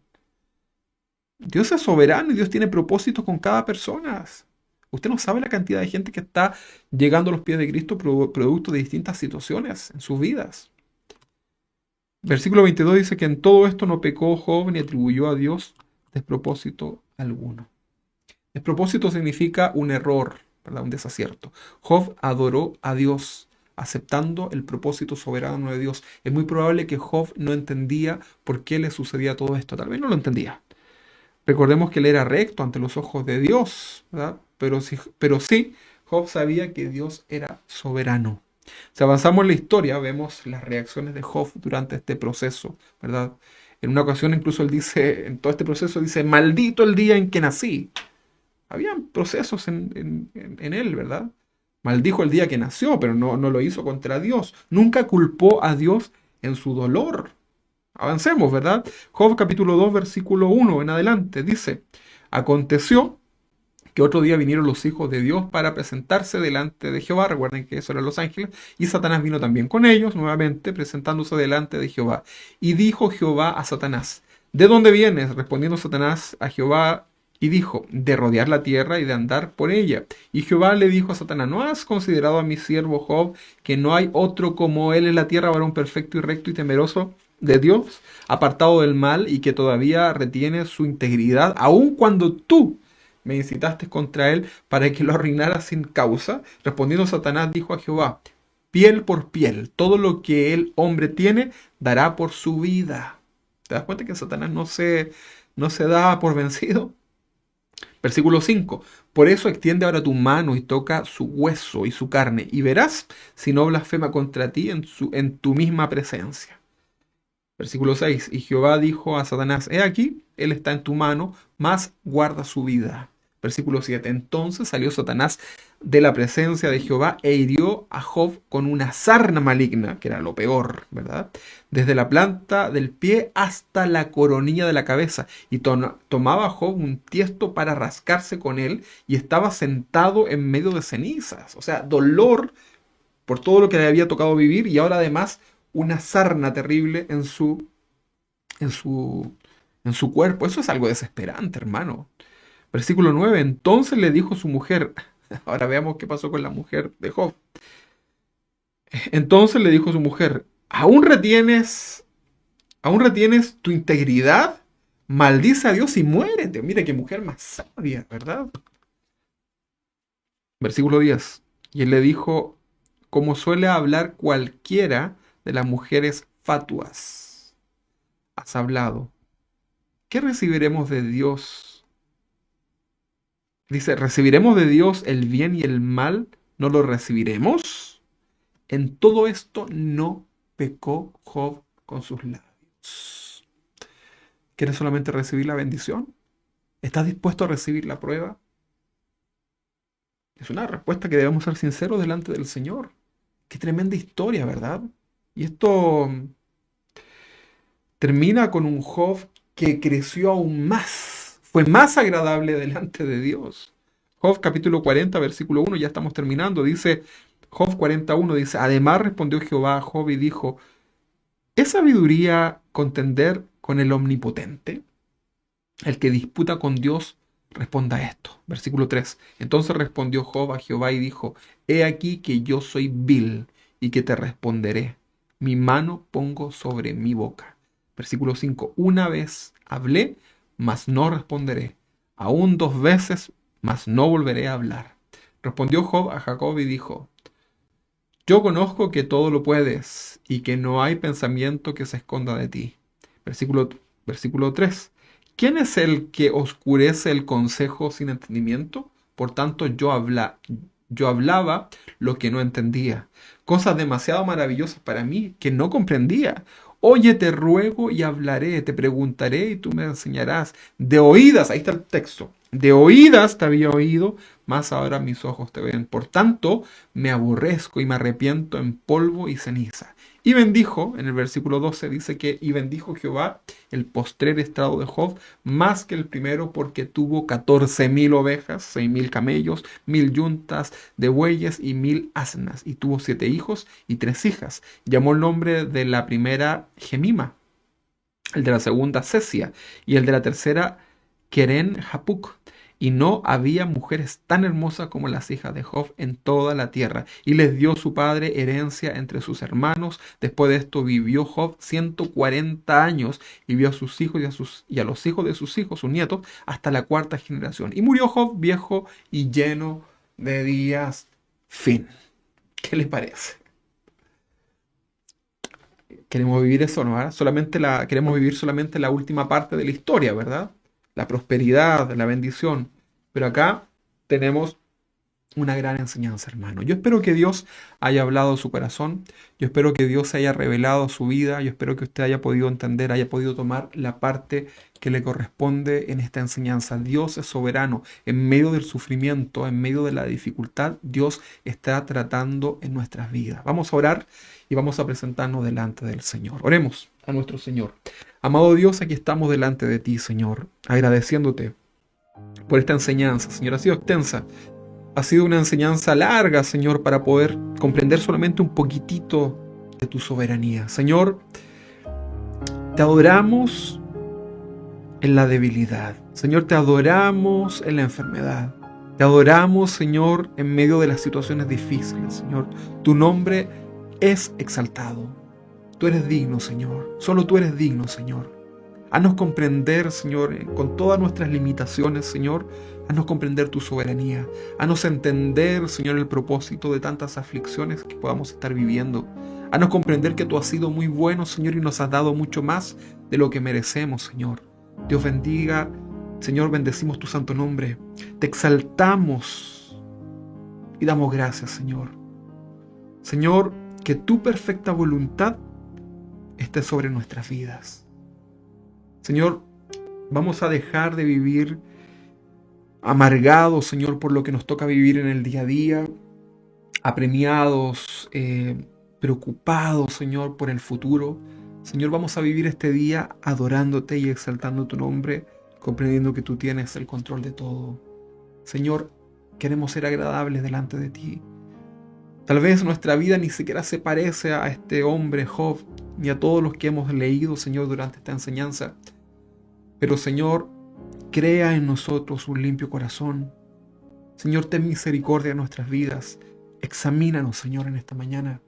Dios es soberano y Dios tiene propósitos con cada persona. Usted no sabe la cantidad de gente que está llegando a los pies de Cristo producto de distintas situaciones en sus vidas. Versículo 22 dice que en todo esto no pecó Job ni atribuyó a Dios despropósito alguno. Despropósito significa un error, ¿verdad? Un desacierto. Job adoró a Dios, aceptando el propósito soberano de Dios. Es muy probable que Job no entendía por qué le sucedía todo esto. Tal vez no lo entendía. Recordemos que él era recto ante los ojos de Dios, ¿verdad? Pero sí, Job sabía que Dios era soberano. Si avanzamos en la historia, vemos las reacciones de Job durante este proceso, ¿verdad? En una ocasión incluso él dice, en todo este proceso dice, maldito el día en que nací. Habían procesos en él, ¿verdad? Maldijo el día que nació, pero no lo hizo contra Dios. Nunca culpó a Dios en su dolor. Avancemos, ¿verdad? Job capítulo 2, versículo 1 en adelante, dice, aconteció que otro día vinieron los hijos de Dios para presentarse delante de Jehová. Recuerden que eso eran los ángeles. Y Satanás vino también con ellos, nuevamente, presentándose delante de Jehová. Y dijo Jehová a Satanás, ¿de dónde vienes? Respondiendo Satanás a Jehová, y dijo, de rodear la tierra y de andar por ella. Y Jehová le dijo a Satanás, ¿no has considerado a mi siervo Job, que no hay otro como él en la tierra, varón perfecto y recto y temeroso de Dios, apartado del mal y que todavía retiene su integridad, aun cuando tú me incitaste contra él para que lo arruinara sin causa? Respondiendo Satanás dijo a Jehová, piel por piel, todo lo que el hombre tiene dará por su vida. ¿Te das cuenta que Satanás no se da por vencido? Versículo 5. Por eso extiende ahora tu mano y toca su hueso y su carne, y verás si no blasfema contra ti en tu misma presencia. Versículo 6. Y Jehová dijo a Satanás, he aquí, él está en tu mano, mas guarda su vida. Versículo 7. Entonces salió Satanás de la presencia de Jehová e hirió a Job con una sarna maligna, que era lo peor, ¿verdad? Desde la planta del pie hasta la coronilla de la cabeza. Y tomaba Job un tiesto para rascarse con él y estaba sentado en medio de cenizas. O sea, dolor por todo lo que le había tocado vivir y ahora además una sarna terrible en su, en su cuerpo. Eso es algo desesperante, hermano. Versículo 9. Entonces le dijo su mujer, ahora veamos qué pasó con la mujer de Job. Entonces le dijo su mujer, aún retienes tu integridad? Maldice a Dios y muérete. Mira qué mujer más sabia, ¿verdad? Versículo 10. Y él le dijo, como suele hablar cualquiera de las mujeres fatuas, has hablado. ¿Qué recibiremos de Dios? Dice, ¿recibiremos de Dios el bien y el mal? ¿No lo recibiremos? En todo esto no pecó Job con sus labios. ¿Quieres solamente recibir la bendición? ¿Estás dispuesto a recibir la prueba? Es una respuesta que debemos ser sinceros delante del Señor. Qué tremenda historia, ¿verdad? Y esto termina con un Job que creció aún más. Fue más agradable delante de Dios. Job capítulo 40, versículo 1, ya estamos terminando. Dice, Job 41, dice, además respondió Jehová a Job y dijo, ¿es sabiduría contender con el Omnipotente? El que disputa con Dios, responda esto. Versículo 3. Entonces respondió Job a Jehová y dijo, he aquí que yo soy vil y que te responderé. Mi mano pongo sobre mi boca. Versículo 5. Una vez hablé, mas no responderé. Aún 2 veces, mas no volveré a hablar. Respondió Job a Jacob y dijo, yo conozco que todo lo puedes y que no hay pensamiento que se esconda de ti. Versículo 3. ¿Quién es el que oscurece el consejo sin entendimiento? Por tanto, yo hablaba lo que no entendía, cosas demasiado maravillosas para mí que no comprendía. Oye, te ruego y hablaré, te preguntaré y tú me enseñarás. De oídas, ahí está el texto. De oídas te había oído, mas ahora mis ojos te ven. Por tanto, me aborrezco y me arrepiento en polvo y ceniza. Y bendijo, en el versículo 12 dice que, y bendijo Jehová el postrer estado de Job más que el primero, porque tuvo 14,000 ovejas, 6,000 camellos, 1,000 yuntas de bueyes y 1,000 asnas. Y tuvo 7 hijos y 3 hijas. Llamó el nombre de la primera Gemima, el de la segunda Cesia y el de la tercera Keren Hapuk. Y no había mujeres tan hermosas como las hijas de Job en toda la tierra. Y les dio su padre herencia entre sus hermanos. Después de esto vivió Job 140 años y vio a sus hijos y a los hijos de sus hijos, sus nietos, hasta la cuarta generación. Y murió Job viejo y lleno de días. Fin. ¿Qué les parece? Queremos vivir eso, ¿no? Queremos vivir solamente la última parte de la historia, ¿verdad? La prosperidad, la bendición. Pero acá tenemos una gran enseñanza, hermano. Yo espero que Dios haya hablado a su corazón. Yo espero que Dios haya revelado su vida. Yo espero que usted haya podido entender, haya podido tomar la parte que le corresponde en esta enseñanza. Dios es soberano. En medio del sufrimiento, en medio de la dificultad, Dios está tratando en nuestras vidas. Vamos a orar y vamos a presentarnos delante del Señor. Oremos a nuestro Señor. Amado Dios, aquí estamos delante de ti, Señor, agradeciéndote por esta enseñanza. Señor, ha sido extensa. Ha sido una enseñanza larga, Señor, para poder comprender solamente un poquitito de tu soberanía. Señor, te adoramos en la debilidad. Señor, te adoramos en la enfermedad. Te adoramos, Señor, en medio de las situaciones difíciles. Señor, tu nombre es exaltado. Tú eres digno, Señor. Solo tú eres digno, Señor. Haznos comprender, Señor, con todas nuestras limitaciones, Señor, haznos comprender tu soberanía. Haznos entender, Señor, el propósito de tantas aflicciones que podamos estar viviendo. Haznos comprender que tú has sido muy bueno, Señor, y nos has dado mucho más de lo que merecemos, Señor. Dios bendiga, Señor, bendecimos tu santo nombre. Te exaltamos y damos gracias, Señor. Señor, que tu perfecta voluntad esté sobre nuestras vidas. Señor, vamos a dejar de vivir amargados, Señor, por lo que nos toca vivir en el día a día, apremiados, preocupados, Señor, por el futuro. Señor, vamos a vivir este día adorándote y exaltando tu nombre, comprendiendo que tú tienes el control de todo. Señor, queremos ser agradables delante de ti. Tal vez nuestra vida ni siquiera se parece a este hombre Job, ni a todos los que hemos leído, Señor, durante esta enseñanza. Pero, Señor, crea en nosotros un limpio corazón. Señor, ten misericordia en nuestras vidas. Examínanos, Señor, en esta mañana.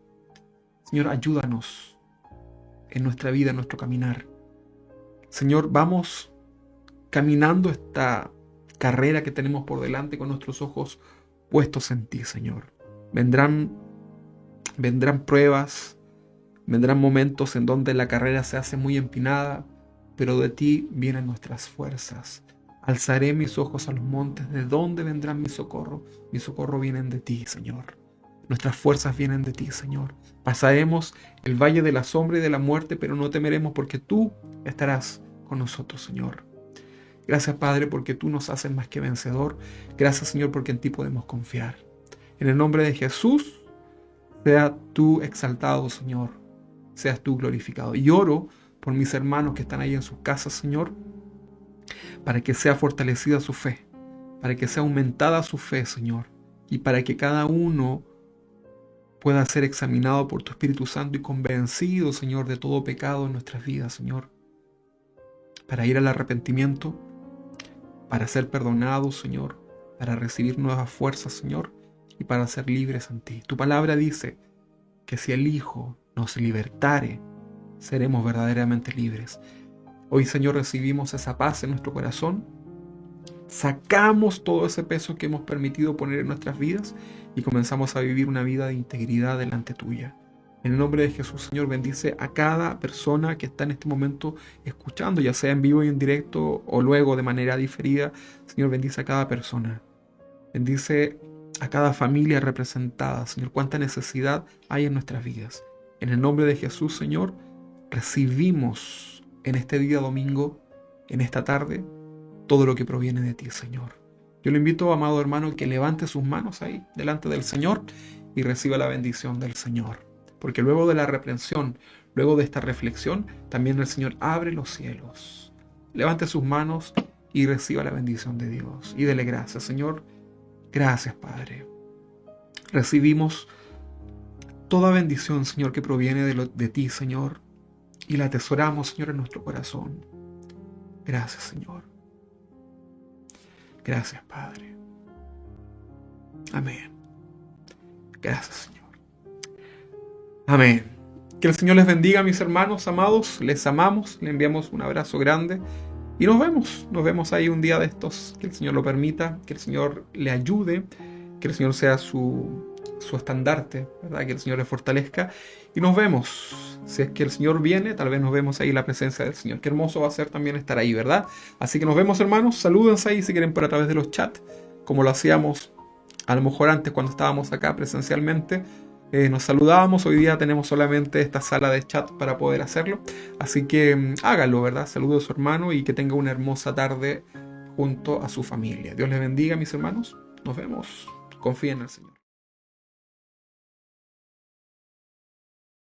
Señor, ayúdanos en nuestra vida, en nuestro caminar. Señor, vamos caminando esta carrera que tenemos por delante con nuestros ojos puestos en ti, Señor. Vendrán pruebas, vendrán momentos en donde la carrera se hace muy empinada, pero de ti vienen nuestras fuerzas. Alzaré mis ojos a los montes, ¿de dónde vendrá mi socorro? Mi socorro viene de ti, Señor. Nuestras fuerzas vienen de ti, Señor. Pasaremos el valle de la sombra y de la muerte, pero no temeremos porque tú estarás con nosotros, Señor. Gracias, Padre, porque tú nos haces más que vencedor. Gracias, Señor, porque en ti podemos confiar. En el nombre de Jesús, sea tú exaltado, Señor. Seas tú glorificado. Y oro por mis hermanos que están ahí en sus casas, Señor, para que sea fortalecida su fe, para que sea aumentada su fe, Señor, y para que cada uno pueda ser examinado por tu Espíritu Santo y convencido, Señor, de todo pecado en nuestras vidas, Señor, para ir al arrepentimiento, para ser perdonados, Señor, para recibir nuevas fuerzas, Señor, y para ser libres en ti. Tu palabra dice que si el Hijo nos libertare, seremos verdaderamente libres. Hoy, Señor, recibimos esa paz en nuestro corazón, sacamos todo ese peso que hemos permitido poner en nuestras vidas y comenzamos a vivir una vida de integridad delante tuya. En el nombre de Jesús, Señor, bendice a cada persona que está en este momento escuchando, ya sea en vivo y en directo o luego de manera diferida. Señor, bendice a cada persona. Bendice a cada familia representada, Señor. Cuánta necesidad hay en nuestras vidas. En el nombre de Jesús, Señor, recibimos en este día domingo, en esta tarde, todo lo que proviene de ti, Señor. Yo le invito, amado hermano, que levante sus manos ahí delante del Señor y reciba la bendición del Señor. Porque luego de la reprensión, luego de esta reflexión, también el Señor abre los cielos. Levante sus manos y reciba la bendición de Dios. Y dele gracias, Señor. Gracias, Padre. Recibimos toda bendición, Señor, que proviene de ti, Señor. Y la atesoramos, Señor, en nuestro corazón. Gracias, Señor. Gracias, Padre. Amén. Gracias, Señor. Amén. Que el Señor les bendiga, mis hermanos amados. Les amamos. Les enviamos un abrazo grande. Y nos vemos. Nos vemos ahí un día de estos. Que el Señor lo permita. Que el Señor le ayude. Que el Señor sea su estandarte, ¿verdad? Que el Señor le fortalezca. Y nos vemos. Si es que el Señor viene, tal vez nos vemos ahí en la presencia del Señor. Qué hermoso va a ser también estar ahí, ¿verdad? Así que nos vemos, hermanos. Salúdense ahí si quieren por a través de los chats. Como lo hacíamos a lo mejor antes cuando estábamos acá presencialmente. Nos saludábamos, hoy día tenemos solamente esta sala de chat para poder hacerlo, así que háganlo, ¿verdad? Saludo a su hermano y que tenga una hermosa tarde junto a su familia. Dios les bendiga, mis hermanos, nos vemos, confíen en el Señor.